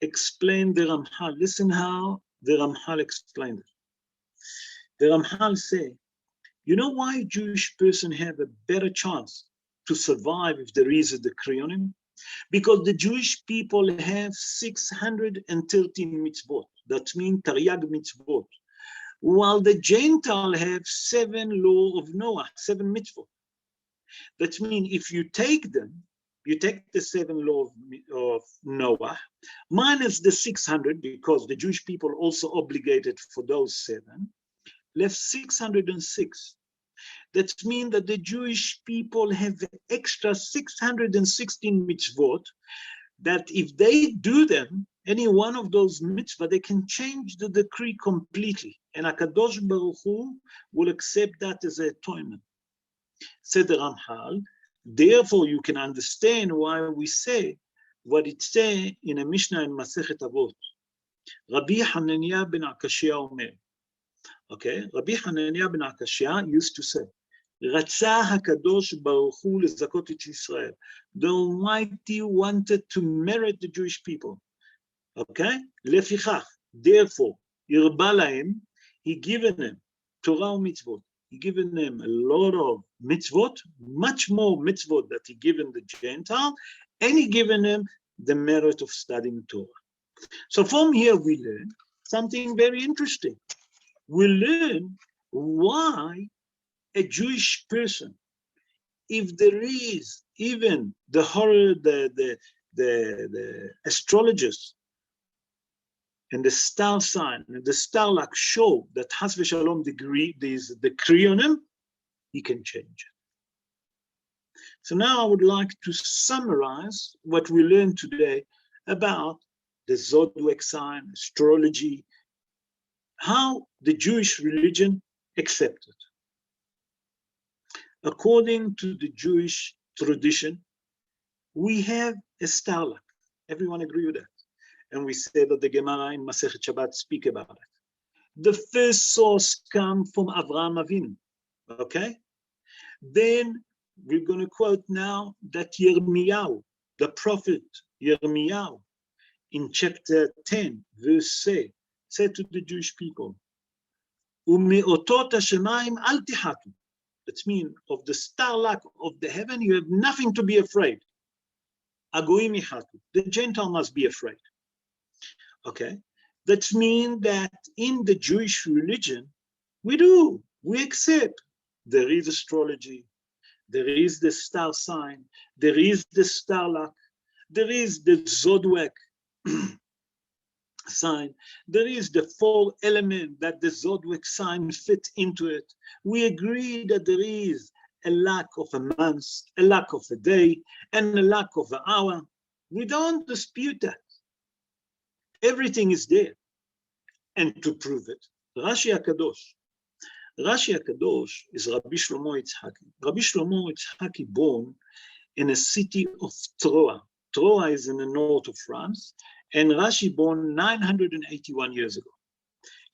Explain the Ramchal. Listen how the Ramchal explained it. The Ramchal say, you know why a Jewish person have a better chance to survive if there is a decree on him? Because the Jewish people have 613 mitzvot. That means Taryag mitzvot. While the Gentile have 7 law of Noah, 7 mitzvot. That means if you take them, you take the 7 law of Noah, minus the 600, because the Jewish people also obligated for those 7, left 606. That means that the Jewish people have extra 616 mitzvot, that if they do them, any one of those mitzvah, they can change the decree completely. And HaKadosh Baruch Hu will accept that as a atonement. Said the Ramchal, therefore you can understand why we say what it says in a Mishnah in Masechet Avot. Rabbi Hananiah ben Akashia Omer, Okay, Rabbi Hananiah ben Akashia used to say, רצה הקדוש ברוך הוא לזכות את ישראל. The Almighty wanted to merit the Jewish people. Okay? לפיכך, therefore, הרבה להם, he given them Torah ומצוות. He given them a lot of mitzvot, much more mitzvot that he given the Gentile, and he given them the merit of studying Torah. So from here we learn something very interesting. We learn why a Jewish person, if there is even the astrologers and the star sign and the star luck show that Has v'Shalom the decree on him, he can change it. So now I would like to summarize what we learned today about the zodiac sign, astrology, how the Jewish religion accepted. According to the Jewish tradition, we have a star luck. Everyone agree with that? And we say that the Gemara in Masechet Shabbat speak about it. The first source comes from Avraham Avinu, okay? Then we're going to quote now that Yirmiyahu, the prophet Yirmiyahu, in chapter 10, verse 6, said to the Jewish people, Ume'otot hashemayim al tihatu. That means of the star luck of the heaven, you have nothing to be afraid. Agoim ihatu. The Gentile must be afraid. Okay? That means that in the Jewish religion, we accept. There is astrology, there is the star sign, there is the star luck, there is the zodiac sign, there is the 4 elements that the zodiac sign fit into it. We agree that there is a lack of a month, a lack of a day, and a lack of an hour. We don't dispute that. Everything is there. And to prove it, Rashi HaKadosh is Rabbi Shlomo Yitzhaki. Rabbi Shlomo Yitzhaki born in a city of Troa. Troa is in the north of France, and Rashi born 981 years ago.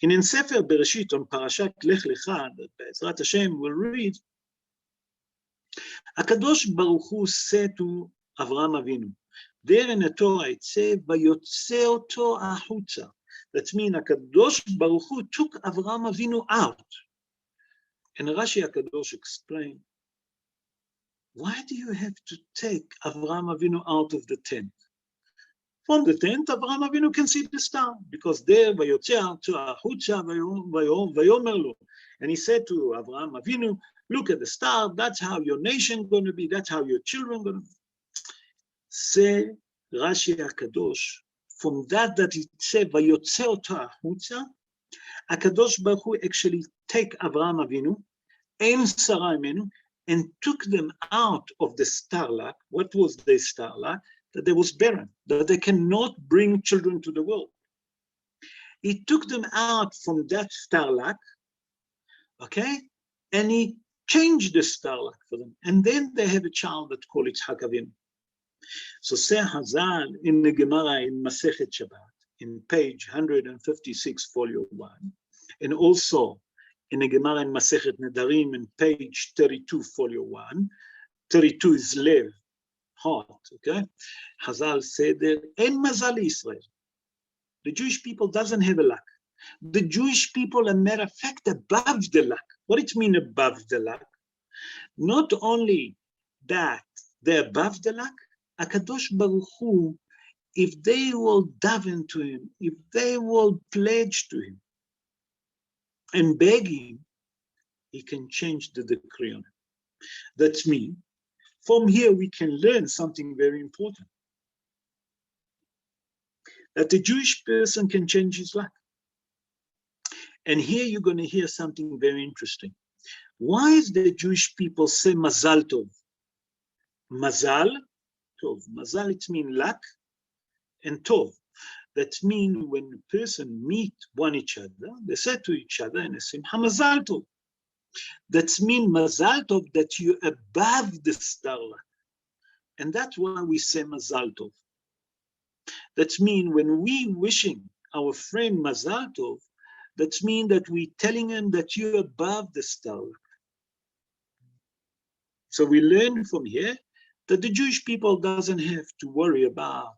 In Sefer Bereshit on Parashat Lech Lecha, that Be'ezrat Hashem will read, HaKadosh Baruch Hu said to Avraham Avinu, there in the Torah it says, Vayotze oto ahutza. That means HaKadosh Baruch Hu took Avraham Avinu out. And Rashi HaKadosh explained, why do you have to take Avraham Avinu out of the tent? From the tent, Avraham Avinu can see the star, because there, Vayotze oto ahutza vayomer lo. And he said to Avraham Avinu, look at the star, that's how your nation going to be, that's how your children going to be. Say Rashi HaKadosh, from that it said, Vayotze oto ahutza, HaKadosh Baruch Hu actually take Avraham Avinu and Sarah Imenu and took them out of the star luck. What was the star luck? That they was barren, that they cannot bring children to the world. He took them out from that star luck, okay? And he changed the star luck for them. And then they have a child that called Yitzhak Avinu. So say Hazal in the Gemara in Masechet Shabbat, in page 156, folio 1, and also in the Gemara in Masechet Nedarim in page 32, folio 1. 32 is Lev, heart, okay? Hazal said that, En Mazal Israel. The Jewish people doesn't have a luck. The Jewish people, a matter of fact, above the luck. What it mean above the luck? Not only that they're above the luck, HaKadosh Baruch Hu, if they will daven to him, if they will pledge to him and beg him, he can change the decree on him. That's me. From here, we can learn something very important. That the Jewish person can change his luck. And here you're going to hear something very interesting. Why is the Jewish people say Mazal Tov? Mazal Tov. Mazal, it means luck, and Tov. That means when a person meet each other, they say to each other and they say, Hamazal Tov. That means Mazal Tov, that you're above the star luck. And that's why we say Mazal Tov. That means when we wishing our friend Mazal Tov, That means that we're telling him that you're above the star. So we learn from here that the Jewish people doesn't have to worry about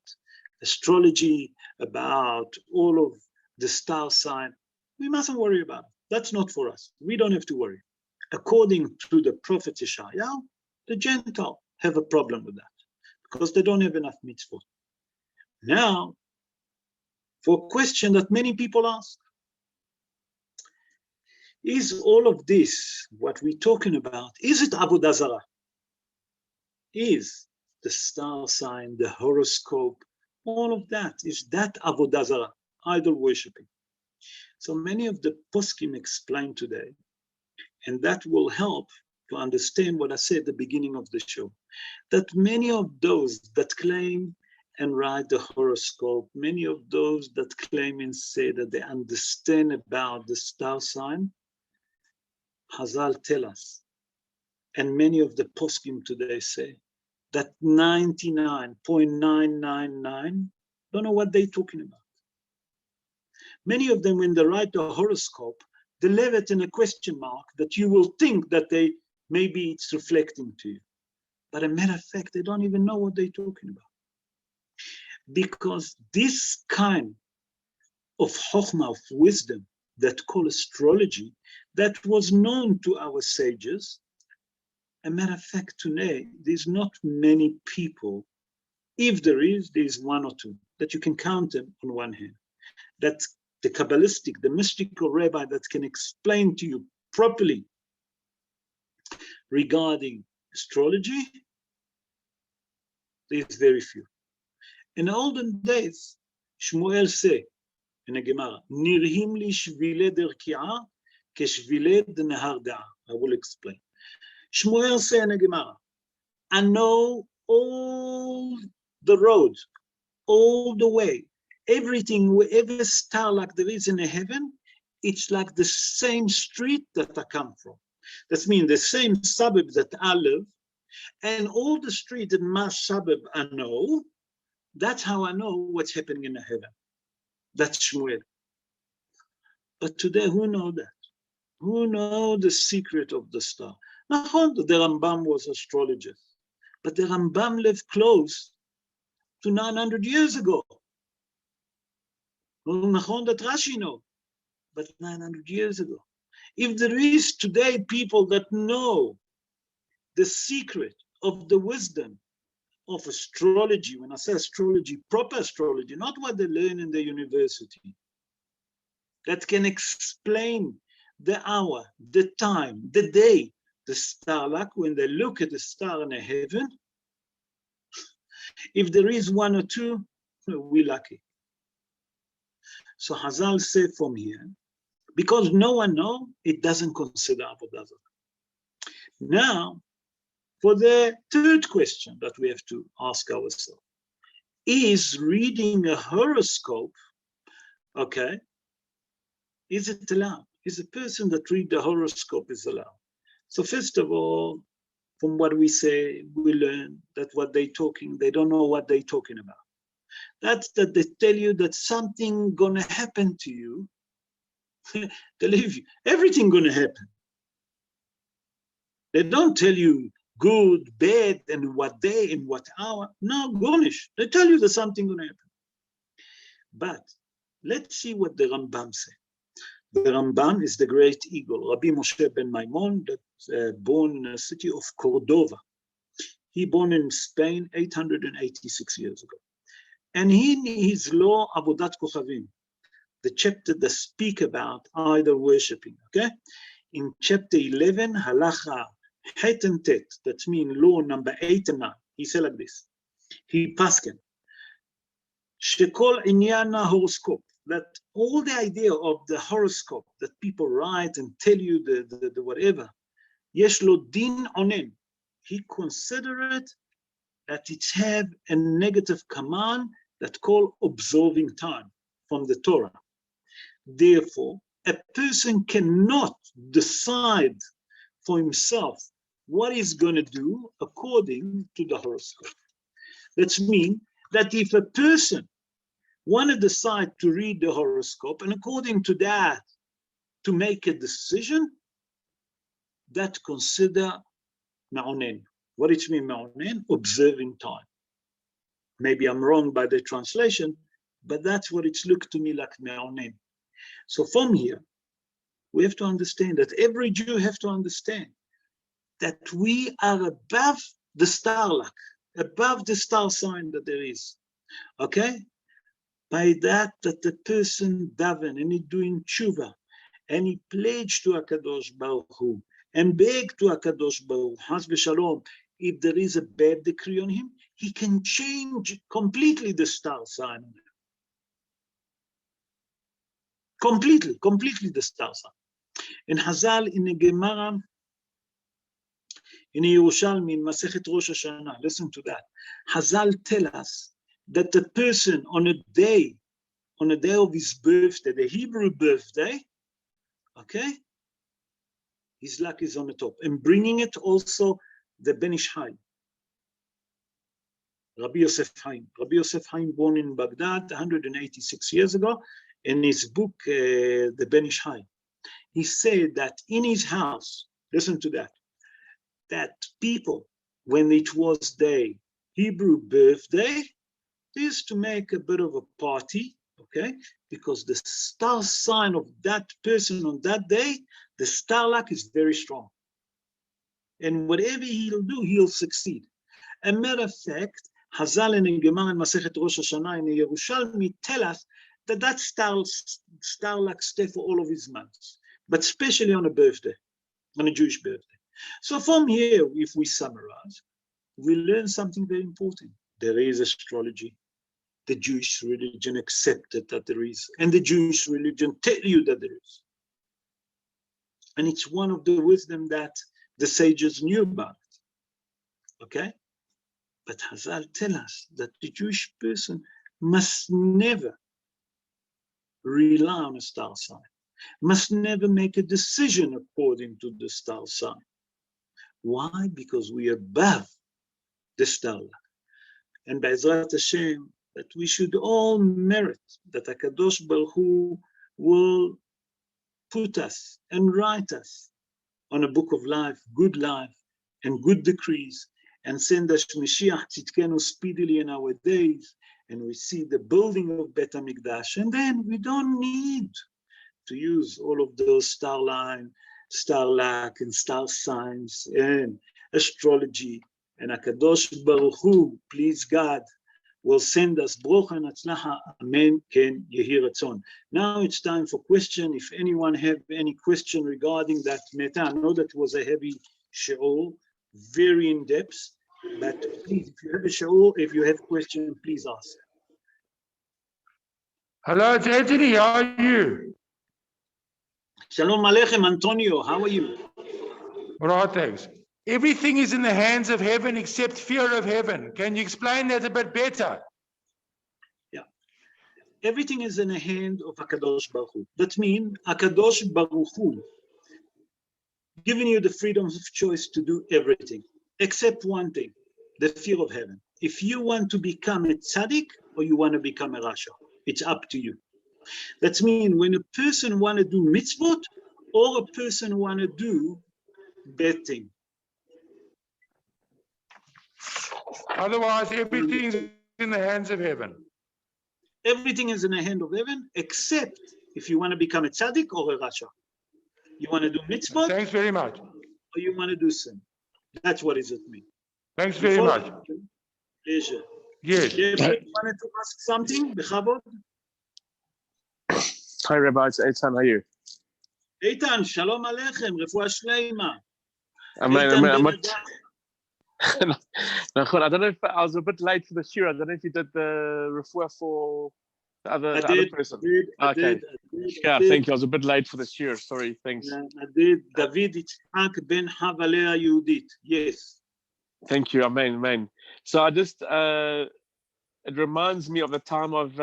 astrology, about all of the star sign. We mustn't worry about it. That's not for us. We don't have to worry. According to the prophet Yeshayahu, the Gentiles have a problem with that because they don't have enough mitzvot. Now, for a question that many people ask, is all of this, what we're talking about, is it Avodah Zarah? Is the star sign, the horoscope, all of that, is that Avodah Zarah, idol worshipping? So many of the poskim explain today, and that will help to understand what I said at the beginning of the show, that many of those that claim and write the horoscope, many of those that claim and say that they understand about the star sign, Hazal tell us, and many of the poskim today say that 99.999 don't know what they're talking about. Many of them, when they write the horoscope, they leave it in a question mark that you will think that maybe it's reflecting to you. But a matter of fact, they don't even know what they're talking about. Because this kind of chokhmah, of wisdom, that called astrology, that was known to our sages, a matter of fact, today, there's not many people, if there's one or two, that you can count them on one hand. That the Kabbalistic, the mystical rabbi that can explain to you properly regarding astrology, there's very few. In the olden days, Shmuel say in a Gemara, Nirhim li shvile derki'ah keshvile nehar da'a. I will explain. Shmuel say in a Gemara, I know all the roads, all the way, everything, wherever star like there is in the heaven, it's like the same street that I come from. That means the same suburb that I live, and all the street in my suburb I know. That's how I know what's happening in the heaven. That's Shmuel. But today, who know that? Who know the secret of the star? Nachon, the Rambam was astrologer, but the Rambam lived close to 900 years ago. Nachon, that Rashi know, but 900 years ago. If there is today people that know the secret of the wisdom of astrology, when I say astrology, proper astrology, not what they learn in the university, that can explain the hour, the time, the day, the star, like when they look at the star in the heaven, if there is one or two, we're lucky. So Hazal said from here, because no one knows, it doesn't consider Avodah Zarah. Now, for the third question that we have to ask ourselves, is reading a horoscope, okay, is it allowed? Is a person that read the horoscope is allowed? So first of all, from what we say, we learn that what they're talking, they don't know what they're talking about. That's that they tell you that something gonna happen to you. They leave you, everything gonna happen. They don't tell you good, bad, and what day, and what hour. No, garnish. They tell you that something gonna happen. But let's see what the Rambam said. The Rambam is the great eagle, Rabbi Moshe ben Maimon, that born in the city of Cordova. He born in Spain 886 years ago. And in his law, Avodat Kochavim, the chapter that speak about idol worshipping, okay? In chapter 11, Halacha Het and Tet, that means law number 8 and 9, he said like this. He pasken, Shekol Inyana horoscope, that all the idea of the horoscope that people write and tell you the whatever, yesh lo din onen, he consider it that it have a negative command that called observing time from the Torah. Therefore, a person cannot decide for himself what he's going to do according to the horoscope. That means that if a person want to decide to read the horoscope, and according to that, to make a decision that consider ma'onen. What it means ma'onen? Observing time. Maybe I'm wrong by the translation, but that's what it's looked to me like ma'onen. So from here, we have to understand that every Jew have to understand that we are above the star luck, above the star sign that there is. Okay? By that the person daven and he doing tshuva, and he pledged to HaKadosh Baruch Hu, and beg to HaKadosh Baruch Hu, Has v'shalom, if there is a bad decree on him, he can change completely the star sign. Completely the star sign. In Hazal, in the Gemara, in Yerushalmi, in Masechet Rosh Hashanah, listen to that. Hazal tell us that the person on a day of his birthday, the Hebrew birthday, okay, his luck is on the top. And bringing it also the Ben Ish Hai, Rabbi Yosef Haim. Rabbi Yosef Haim, born in Baghdad 186 years ago, in his book, the Ben Ish Hai, he said that in his house, listen to that, that people, when it was their Hebrew birthday, they used to make a bit of a party, okay? Because the star sign of that person on that day, the star luck is very strong. And whatever he'll do, he'll succeed. A matter of fact, Hazal and Gemara and Masechet Rosh Hashanah in Yerushalmi tell us that that star luck stay for all of his months, but especially on a birthday, on a Jewish birthday. So from here, if we summarize, we learn something very important. There is astrology. The Jewish religion accepted that there is, and the Jewish religion tell you that there is. And it's one of the wisdom that the sages knew about, okay? But Hazal tell us that the Jewish person must never rely on a star sign, must never make a decision according to the star sign. Why? Because we are above the star luck. And Be'ezrat Hashem, that we should all merit that HaKadosh Baruch Hu will put us and write us on a book of life, and good decrees, and send us Mashiach Tzidkenu speedily in our days, and we see the building of Bet HaMikdash, and then we don't need to use all of those star luck, and star signs, and astrology, and HaKadosh Baruch Hu, please God, will send us Brocha and Hatzlacha, Amen, Ken Yehi Ratzon. Now it's time for question. If anyone have any question regarding that matter, I know that was a heavy shiur, very in depth, but please, if you have a shiur, if you have question, please ask. Hello, it's Anthony. How are you? Shalom Aleichem, Antonio. How are you? All right, thanks. Everything is in the hands of heaven except fear of heaven. Can you explain that a bit better? Yeah. Everything is in the hand of HaKadosh Baruch Hu. That means HaKadosh Baruch Hu giving you the freedom of choice to do everything, except one thing, the fear of heaven. If you want to become a tzaddik or you want to become a rasha, it's up to you. That means when a person want to do mitzvot or a person want to do bad thing. Otherwise, everything's in the hands of heaven. Everything is in the hand of heaven, except if you want to become a tzaddik or a rasha. You want to do mitzvot? Thanks very much. Or you want to do sin? That's what is it mean. Thanks very much. Pleasure. Yes. David wanted to ask something? Bechavod? Hi, Rabbi. It's Eitan. How are you? Eitan, shalom aleichem, refuah shleima. I'm I don't know if I was a bit late for the shiur. I don't know if you did the refuah for the other person. I did. Thank you. I was a bit late for the shiur. Sorry. Thanks. I did. David Yitzhak ben Havalea Yehudit. Yes. Thank you. Amen. So I just it reminds me of the time of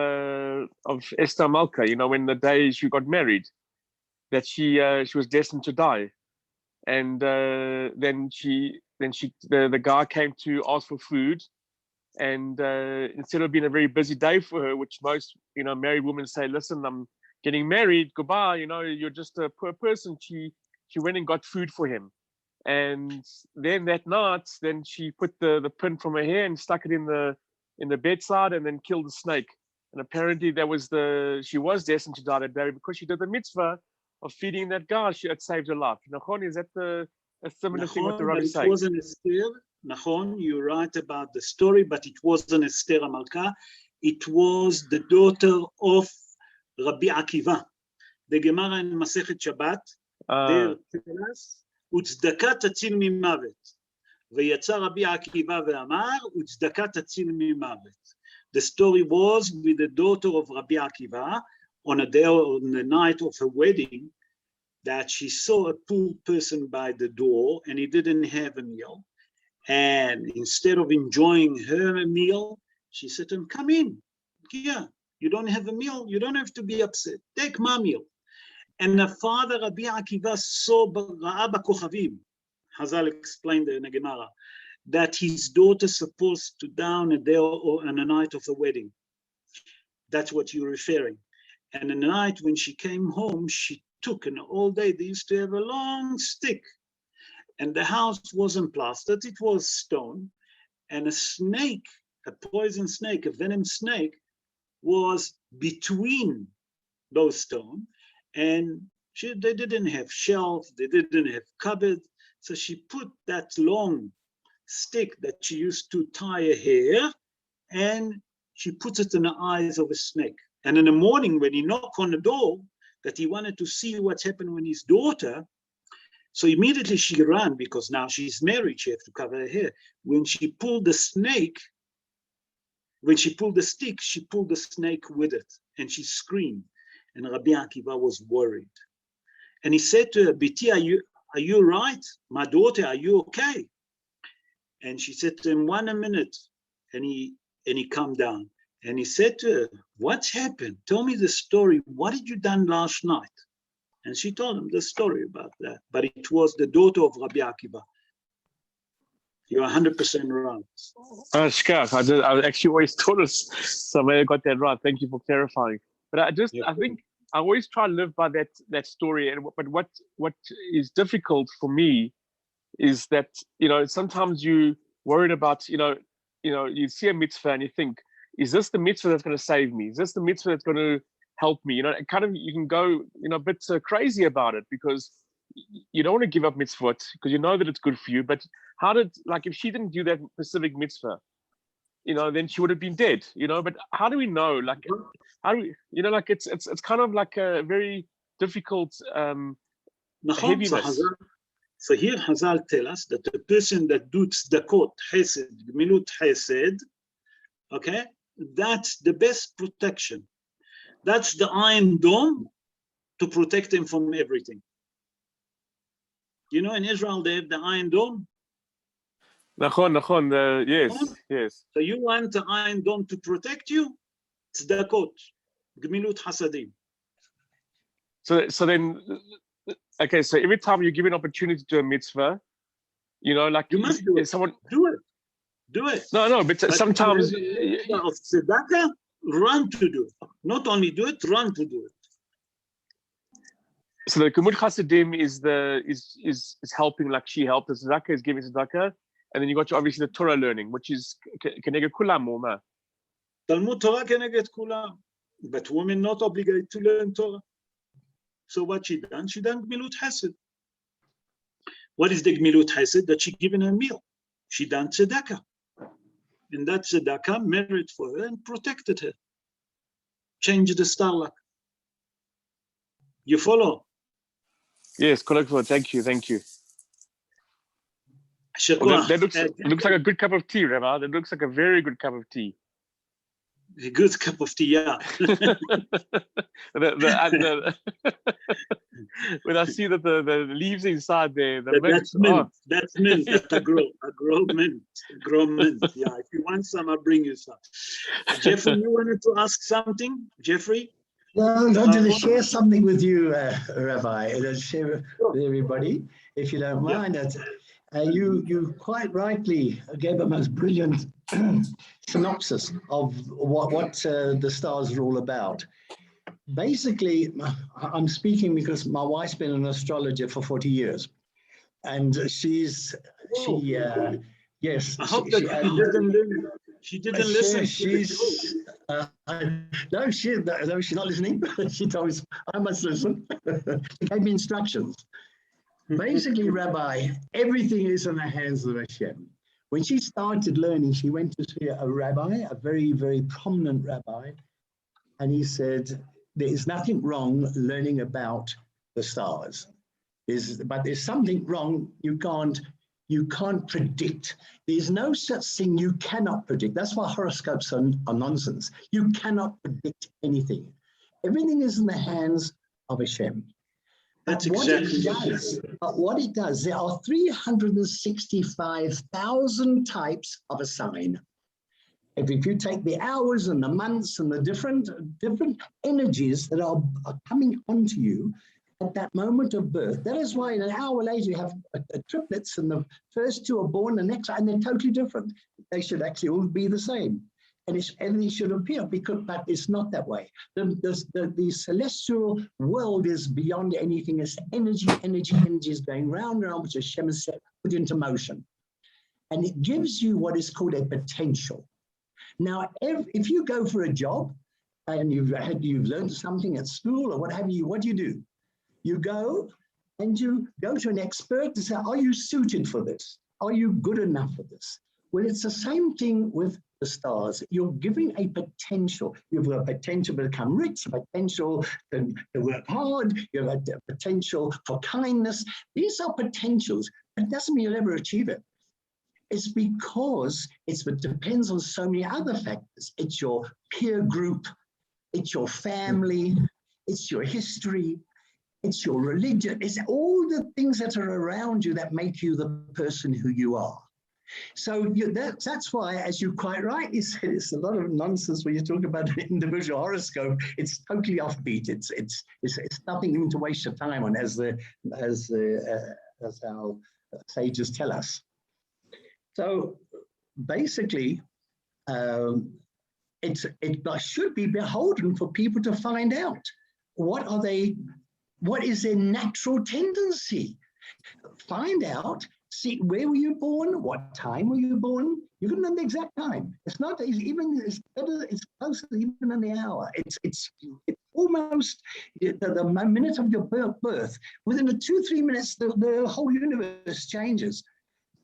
Esther Malka. You know, when the day she got married, that she was destined to die, and then the guy came to ask for food, and instead of being a very busy day for her, which most married women say, listen, getting married, goodbye, you know, you're just a poor person. She went and got food for him. And then that night, then she put the pin from her hair and stuck it in the bedside and then killed the snake. And apparently she was destined to die that day because she did the mitzvah of feeding that guy. It saved her life. Nachon, is that a similar thing what the Rabbi saying? It wasn't Esther. Nachon, you're right about the story, but it wasn't Esther Amalka. It was the daughter of Rabbi Akiva. The Gemara in Masechet Shabbat, there tells us, וצדקה תציל ממוות. ויצא רבי עקיבא ואמר, וצדקה תציל ממוות. The story was with the daughter of Rabbi Akiva on the night of her wedding, that she saw a poor person by the door and he didn't have a meal. And instead of enjoying her meal, she said to him, come in, here, you don't have a meal, you don't have to be upset, take my meal. And the father, Rabbi Akiva, saw Ra'a b'kochavim. Hazal explained in the Gemara that his daughter's supposed to down a day or on the night of the wedding. That's what you're referring. And the night when she came home, she took, and all day they used to have a long stick. And the house wasn't plastered, it was stone. And a snake, a poison snake, a venom snake, was between those stones. And they didn't have shelves, they didn't have cupboard. So she put that long stick that she used to tie her hair, and she puts it in the eyes of a snake. And in the morning when he knocked on the door, that he wanted to see what's happened with his daughter, so immediately she ran, because now she's married, she has to cover her hair. When she pulled the snake, when she pulled the stick, she pulled the snake with it, and she screamed. And Rabbi Akiva was worried. And he said to her, Biti, are you right? My daughter, are you okay? And she said to him, 1 minute. And he calmed down. And he said to her, what's happened? Tell me the story. What did you done last night? And she told him the story about that. But it was the daughter of Rabbi Akiva. You're 100% right. Shkach, I actually always thought somebody got that right. Thank you for clarifying. But I think I always try to live by that story. But what is difficult for me is that, you know, sometimes you worried about, you know, you see a mitzvah and you think, is this the mitzvah that's going to save me? Is this the mitzvah that's going to help me? You know, kind of, you can go, you know, a bit crazy about it because you don't want to give up mitzvot because you know that it's good for you. But if she didn't do that specific mitzvah, you know, then she would have been dead, you know. But how do we know? Like, how do we, you know, like it's kind of like a very difficult heaviness. So here Hazal tell us that the person that does tzedakot, chesed, gemilut chesed, okay, that's the best protection. That's the iron dome to protect him from everything. You know, in Israel they have the iron dome. Nachon, yes. So you want the iron dome to protect you? Tzedakot, gemilut hasadim. So then, okay, so every time you give an opportunity to do a mitzvah, you know, like you must do it. Someone do it. No, but sometimes of tzedakah, run to do it. Not only do it, run to do it. So the Gemut Chasidim is helping, like she helped. The tzedakah is giving tzedakah, and then you got obviously the Torah learning, which is keneged kulam oma. Talmud Torah keneged kulam, but women not obligated to learn Torah. So what she done? She done gemilut chesed. What is the gemilut chesed? That she given a meal. She done tzedakah, and that tzedakah merit for her and protected her. Changed the star luck. You follow? Yes, correct. Thank you. Well, that looks like a good cup of tea, Rabbi. That looks like a very good cup of tea. A good cup of tea, yeah. When I see that the leaves inside there, that's mint. That's mint. That's a grow mint. Yeah, if you want some, I'll bring you some. Jeffrey, you wanted to ask something, Jeffrey? Well, I wanted to share something with you, Rabbi, and share with everybody, if you don't mind. You quite rightly gave a most brilliant synopsis of what the stars are all about. basically, I'm speaking because my wife's been an astrologer for 40 years. And yes. I hope that she didn't listen to she's, no, she's not listening. She told me I must listen. She gave me instructions. Basically, Rabbi, everything is in the hands of Hashem. When she started learning, she went to see a rabbi, a very, very prominent rabbi, and he said, there is nothing wrong learning about the stars. But there's something wrong. You can't predict. There's no such thing you cannot predict. That's why horoscopes are nonsense. You cannot predict anything. Everything is in the hands of Hashem. That's What it does, there are 365,000 types of a sign. If you take the hours and the months and the different energies that are coming onto you at that moment of birth, that is why in an hour later you have triplets, and the first two are born, the next, and they're totally different. They should actually all be the same. And everything should appear, but it's not that way. The celestial world is beyond anything. It's energy is going round and round, which Hashem has put into motion. And it gives you what is called a potential. Now, if you go for a job and you've learned something at school or what have you, what do? You go and you go to an expert to say, are you suited for this? Are you good enough for this? Well, it's the same thing with the stars. You're giving a potential. You've got a potential to become rich, a potential to work hard, you have a potential for kindness. These are potentials, but it doesn't mean you'll ever achieve it. It's because it depends on so many other factors. It's your peer group, it's your family, it's your history, it's your religion, it's all the things that are around you that make you the person who you are. So that's why, as you quite rightly said, it's a lot of nonsense when you talk about an individual horoscope. It's totally offbeat. It's nothing even to waste your time on, as our sages tell us. So basically, it should be beholden for people to find out what is their natural tendency. Find out. See, where were you born? What time were you born? You can know the exact time. It's not even, it's better, it's closer even than the hour. It's almost the minute of your birth. Within 2-3 minutes, the whole universe changes.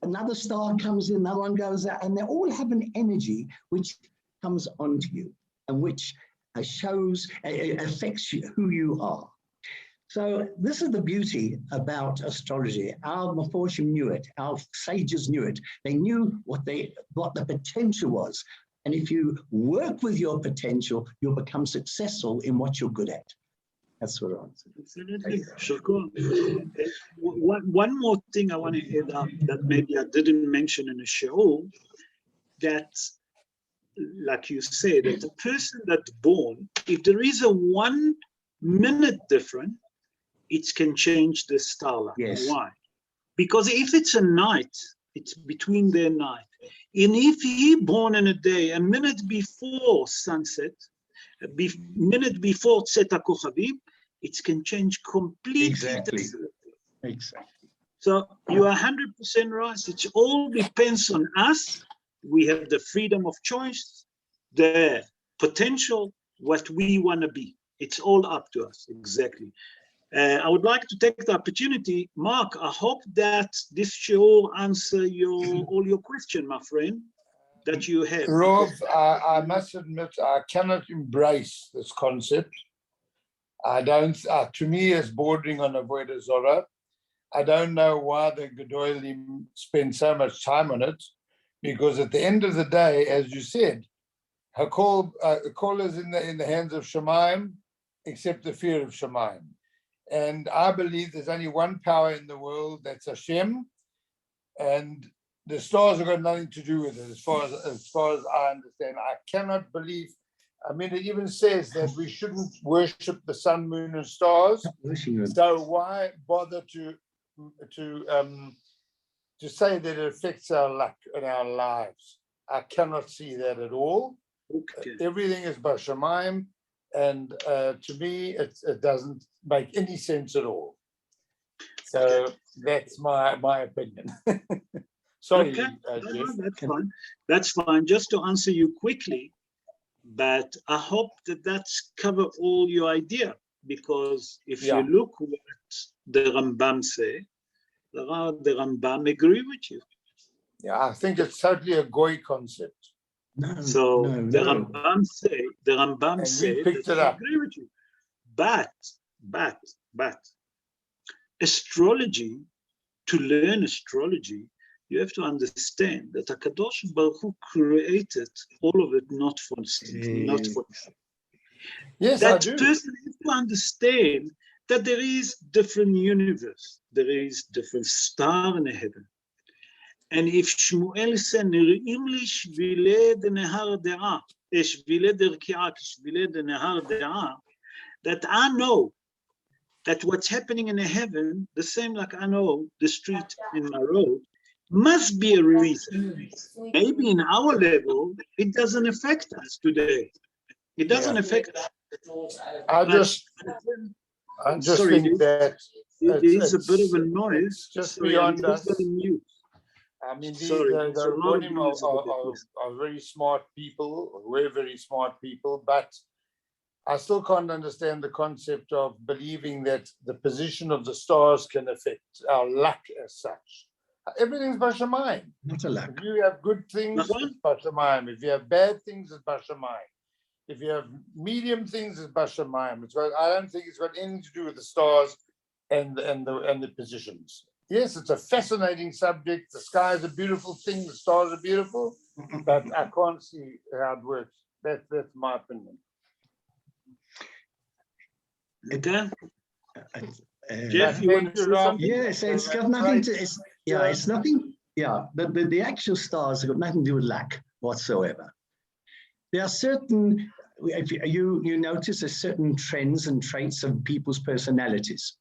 Another star comes in, another one goes out, and they all have an energy which comes onto you and which affects you, who you are. So this is the beauty about astrology. Our Meforshim knew it. Our sages knew it. They knew what the potential was. And if you work with your potential, you'll become successful in what you're good at. That's what I answered. Absolutely. One more thing I want to add up that maybe I didn't mention in the show, that, like you said, that the person that's born, if there is a 1 minute difference, it can change the star. Yes. Why? Because if it's a night, it's between their night. And if he born in a day, a minute before sunset, a minute bore Tzet HaKochavim, it can change completely. Exactly. So you are 100% right. It all depends on us. We have the freedom of choice, the potential, what we want to be. It's all up to us. Exactly. I would like to take the opportunity, Mark, I hope that this show answer all your question, my friend, that you have. Rov, I must admit, I cannot embrace this concept. I don't, to me, it's bordering on Avodah Zorah. I don't know why the Gedolim spend so much time on it, because at the end of the day, as you said, the call is in the hands of Shemayim, except the fear of Shemayim. And I believe there's only one power in the world, that's Hashem, and the stars have got nothing to do with it, as far as I understand. I cannot believe. I mean, it even says that we shouldn't worship the sun, moon, and stars. So why bother to say that it affects our luck and our lives? I cannot see that at all. Okay. Everything is by Shemayim. and to me, it doesn't make any sense at all. So that's my opinion. Sorry, Okay, Jeff. that's fine. That's fine. Just to answer you quickly, but I hope that that's cover all your idea, because if you look what the Rambam say, the Rambam agree with you. Yeah, I think it's totally a goy concept. So the Rambam say, And we picked it up. agree with you. But astrology, to learn astrology, you have to understand that HaKadosh Baruch Hu created all of it not for Yes, that I do. person has to understand that there is different universe, there is different star in the heaven. And if Shmuel said, "Nir'im li shvile de nehar de'ah, shvile derki'ah, shvile de nehar de'ah," that I know that what's happening in the heaven, the same like I know the street in my road, must be a reason. Maybe in our level, it doesn't affect us today. It doesn't affect us. I just Sorry, think that there is a bit of a it's noise. just Sorry, beyond I'm us. just going to mute. I mean, Sorry, the there's a lot of Rabbonim noise over there. are very smart people. We're very smart people, but I still can't understand the concept of believing that the position of the stars can affect our luck as such. Everything's Bashamayim. Not a luck. If you have good things, it's Bashamayim. If you have bad things, it's Bashamayim. If you have medium things, it's Bashamayim. I don't think it's got anything to do with the stars and the positions. Yes, it's a fascinating subject. The sky is a beautiful thing. The stars are beautiful, but I can't see how it works. That's my opinion. Okay. Jeff, you want to say something? Yes, it's got nothing to. It's nothing. Yeah, the actual stars have got nothing to do with luck whatsoever. There are certain. If you notice, there's certain trends and traits of people's personalities.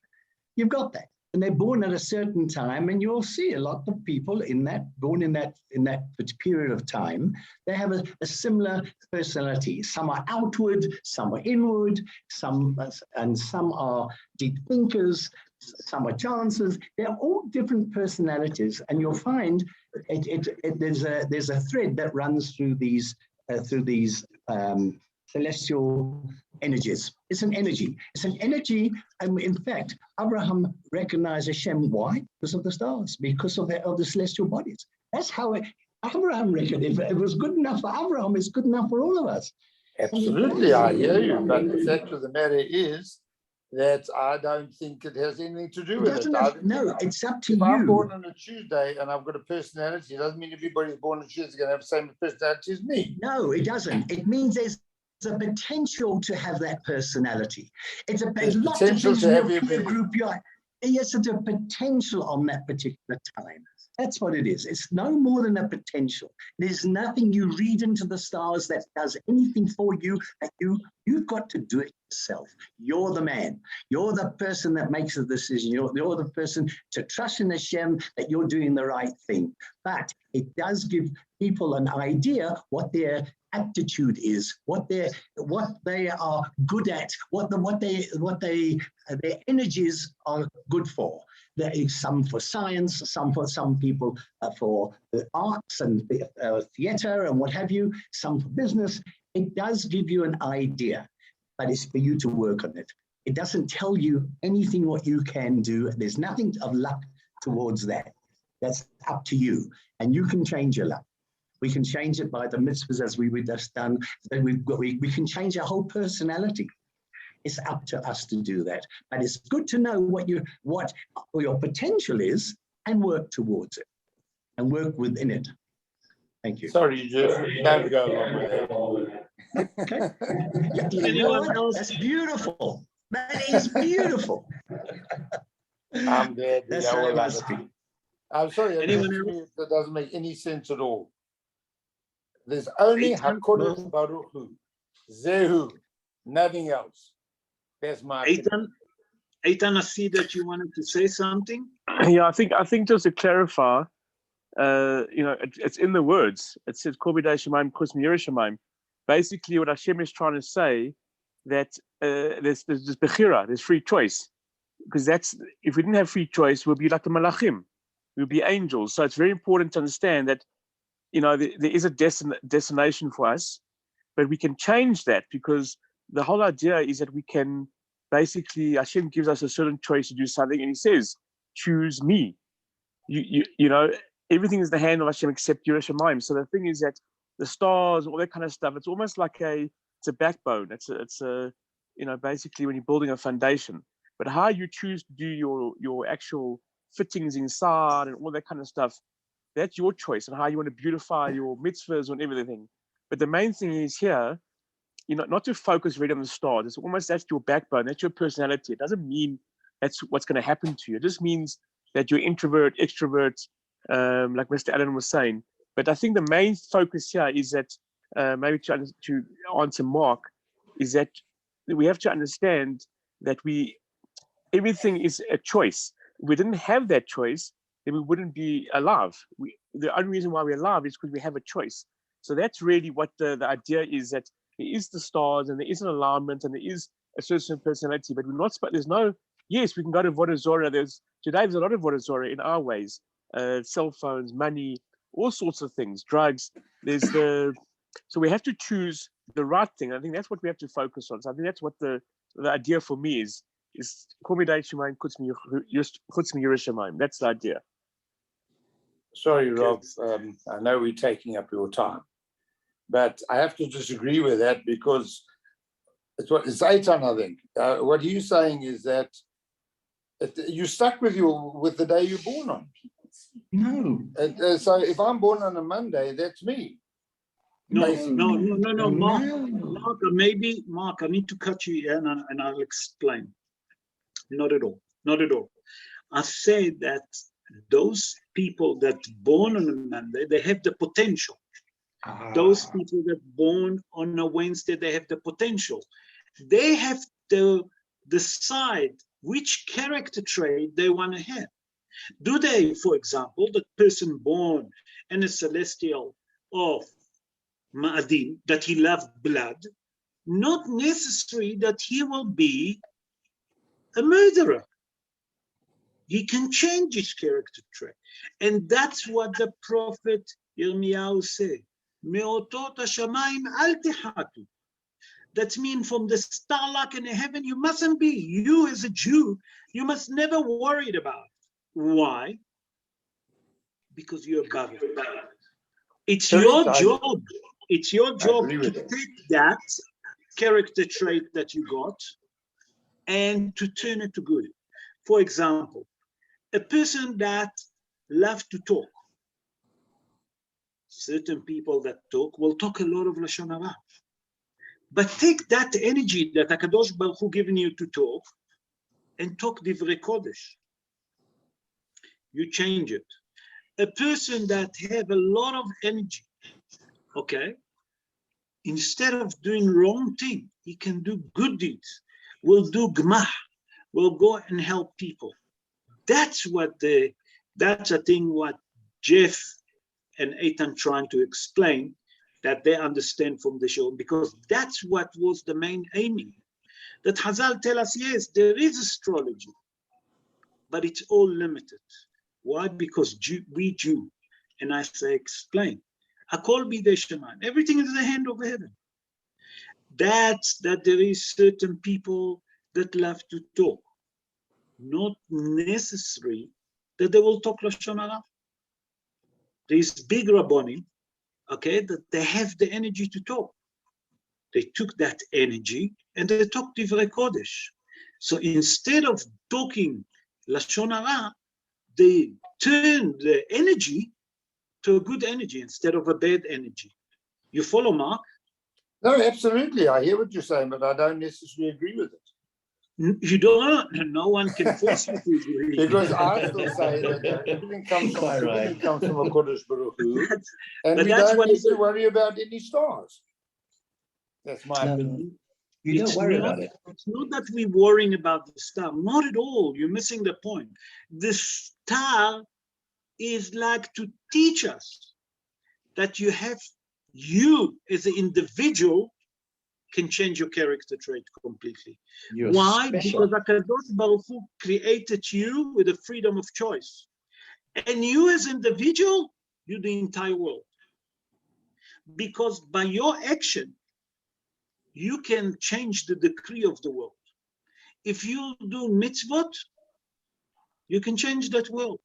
You've got that. And they're born at a certain time, and you'll see a lot of people born in that period of time. They have a similar personality. Some are outward, some are inward, some are deep thinkers, some are chancers. They're all different personalities, and you'll find there's a thread that runs through these celestial energies. It's an energy. It's an energy. And in fact, Abraham recognized Hashem. Why? Because of the stars, because of the celestial bodies. That's how Abraham reckoned. If it was good enough for Abraham, it's good enough for all of us. Absolutely, I hear you. But the fact of the matter is that I don't think it has anything to do with it. No, it's up to if you. I'm born on a Tuesday and I've got a personality, it doesn't mean everybody who's born on Tuesday is going to have the same personality as me. No, it doesn't. It means there's a potential to have that personality. It's a potential to have your peer group. Yes, it's a potential on that particular time. That's what it is. It's no more than a potential. There's nothing you read into the stars that does anything for you. That you've got to do it yourself. You're the man. You're the person that makes the decision. You're the person to trust in Hashem that you're doing the right thing. But it does give people an idea what their aptitude is, what they are good at, what their energies are good for. There is some for science, some people for the arts and theater and what have you, some for business. It does give you an idea, but it's for you to work on it. It doesn't tell you anything what you can do. There's nothing of luck towards that. That's up to you, and you can change your luck. We can change it by the mitzvahs as we just done. We can change our whole personality. It's up to us to do that. But it's good to know what your potential is and work towards it and work within it. Thank you. Sorry, Jeff, don't go along with that. Okay. Anyone else? That's beautiful. That is beautiful. I'm there. That's how it must be. I'm sorry, that doesn't make any sense at all. There's only HaKadosh Baruch Hu, Zehu, nothing else. That's my opinion. Eitan, I see that you wanted to say something. Yeah, I think just to clarify, it's in the words. It says Kol b'dei Shemaim, Kos M'yirei Shemaim. Basically, what Hashem is trying to say, that there's bechira, there's free choice, because that's, if we didn't have free choice, we'll be like the malachim, we'll be angels. So it's very important to understand that, you know, there is a destination for us, but we can change that, because the whole idea is that we can basically, Hashem gives us a certain choice to do something, and He says, "Choose me." You know, everything is in the hand of Hashem except Yiras Shamayim. So the thing is that the stars, all that kind of stuff, it's almost like it's a backbone. It's a, you know, basically when you're building a foundation. But how you choose to do your actual fittings inside and all that kind of stuff, that's your choice, and how you want to beautify your mitzvahs and everything. But the main thing is here, you know, not to focus really on the stars. It's almost, that's your backbone, that's your personality. It doesn't mean that's what's going to happen to you. It just means that you're introvert, extrovert, like Mr. Allen was saying. But I think the main focus here is that, maybe to answer Mark, is that we have to understand that everything is a choice. If we didn't have that choice, then we wouldn't be alive. The only reason why we're alive is because we have a choice. So that's really what the idea is, that there is the stars and there is an alignment and there is a certain personality, but we're not, there's no, yes, we can go to Avodah Zorah. Today there's a lot of Avodah Zorah in our ways, cell phones, money, all sorts of things, drugs. So we have to choose the right thing. I think that's what we have to focus on. So I think that's what the idea for me is Kol Midei Shemayim Chutzmi Yiras Shamayim. That's the idea. Sorry, Rob, I know we're taking up your time, but I have to disagree with that, because it's Eitan, I think. What he's saying is that you're stuck with the day you're born on. No. So if I'm born on a Monday, that's me. No, Mark, Mark, I need to cut you here, and I'll explain. Not at all. Not at all. I say that those people that born on a Monday, they have the potential. Those people that born on a Wednesday, they have the potential. They have to decide which character trait they want to have. Do they, for example, the person born in a celestial of Ma'adim, that he loved blood, not necessary that he will be a murderer. He can change his character trait. And that's what the prophet Yirmiyahu said. Me'otot hashamayim al tehatu. That means from the star like in heaven, you mustn't be. You as a Jew, you must never worry about it. Why? Because you're above it. It's your job. It's your job to take that character trait that you got and to turn it to good. For example, a person that loves to talk. Certain people that talk will talk a lot of Lashon Hara. But take that energy that HaKadosh Baruch Hu given you to talk and talk Divrei Kodesh. You change it. A person that have a lot of energy, okay, instead of doing wrong thing, he can do good deeds. Will do gmah, will go and help people. That's that's a thing what Jeff and Eitan trying to explain, that they understand from the show, because that's what was the main aiming. That Hazal tell us, yes, there is astrology, but it's all limited. Why? Because we Jew, and I say explain. Hakol bidei shemayim. Everything is in the hand of heaven. That there is certain people that love to talk. Not necessary that they will talk Lashon Hara. There is big Rabbonim, okay, that they have the energy to talk. They took that energy and they talked Divrei Kodesh. So instead of talking Lashon Hara, they turn the energy to a good energy instead of a bad energy. You follow, Mark? No, absolutely. I hear what you're saying, but I don't necessarily agree with it. You don't. No one can force you to agree. Because I still say that everything comes from a Kodesh Baruch Hu, and we don't need to worry about any stars. That's my opinion. You don't worry about it. It's not that we're worrying about the star. Not at all. You're missing the point. The star is like to teach us that you as an individual can change your character trait completely. You're Why? special. Because HaKadosh Baruch Hu created you with the freedom of choice. And you as individual, you're the entire world. Because by your action, you can change the decree of the world. If you do mitzvot, you can change that world.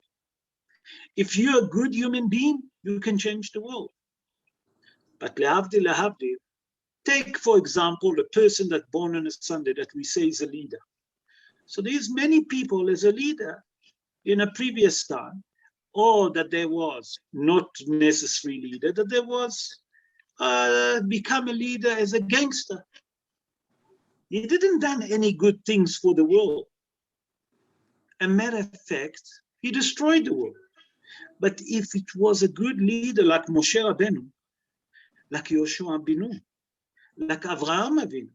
If you're a good human being, you can change the world. But lehavdil, take, for example, a person that's born on a Sunday that we say is a leader. So there's many people as a leader in a previous time, or that there was not necessary leader, that there was become a leader as a gangster. He didn't done any good things for the world. A matter of fact, he destroyed the world. But if it was a good leader like Moshe Rabbeinu, like Yoshua Binu, like Avraham Avinu,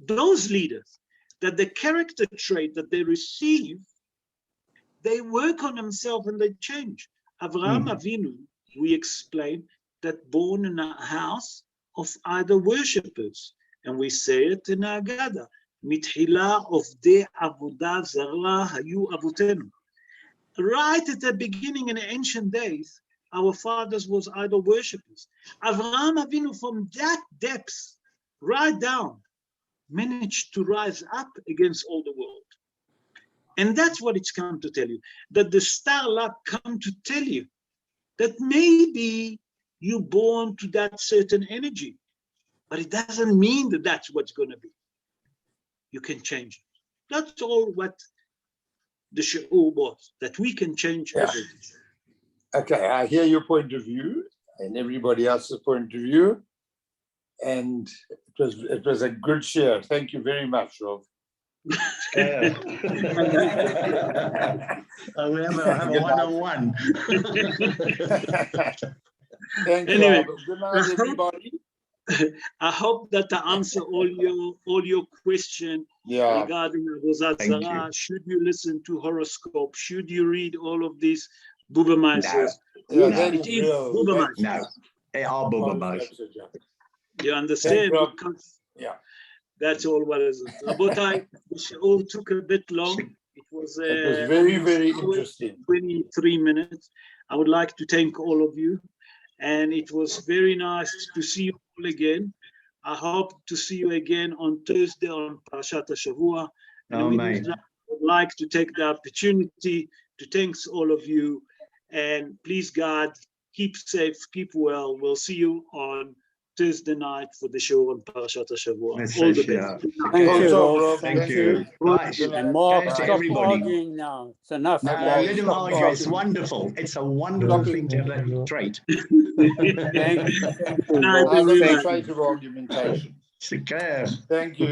those leaders, that the character trait that they receive, they work on themselves and they change. Avraham Avinu, we explain, that born in a house of idol worshippers. And we say it in Agada, Mithila of de avodah zarah hayu avotenu. Right at the beginning in the ancient days, our fathers was idol worshippers. Avraham Avinu from that depth, right down, managed to rise up against all the world. And that's what it's come to tell you, that the star luck come to tell you that maybe you're born to that certain energy, but it doesn't mean that that's what's going to be. You can change it. That's all what the shiur was, that we can change everything. Okay, I hear your point of view and everybody else's point of view. And it was a good share. Thank you very much, Rob. We have a one-on-one. Thank Anyway, you. Good night, everybody. I hope that I answer all your question Yeah. regarding Avodah Thank Zarah. you. Should you listen to horoscope? Should you read all of these Bubamaises? Yeah, No. that It is is real. Bubamais. No, they are Bubba. You understand? Rob. Because Yeah. that's all what is it. Rabotai, the shiur took a bit long. It was very, very interesting. 23 minutes. I would like to thank all of you. And it was very nice to see you all again. I hope to see you again on Thursday on Parashat HaShavua. And Amen. I would like to take the opportunity to thank all of you. And please, God, keep safe, keep well. We'll see you on Thursday night for the show on Parashat HaShavua. Let's All the say, best. Thank Good you, job, Rob. Rob. Thank you. Right. And Mark, Okay, stop everybody. arguing now. It's enough. No, Okay. let him argue. It's wonderful. It's a wonderful thing to have that trait. Thank you. Night, I love the everybody. trait of argumentation. It's a care. Thank you.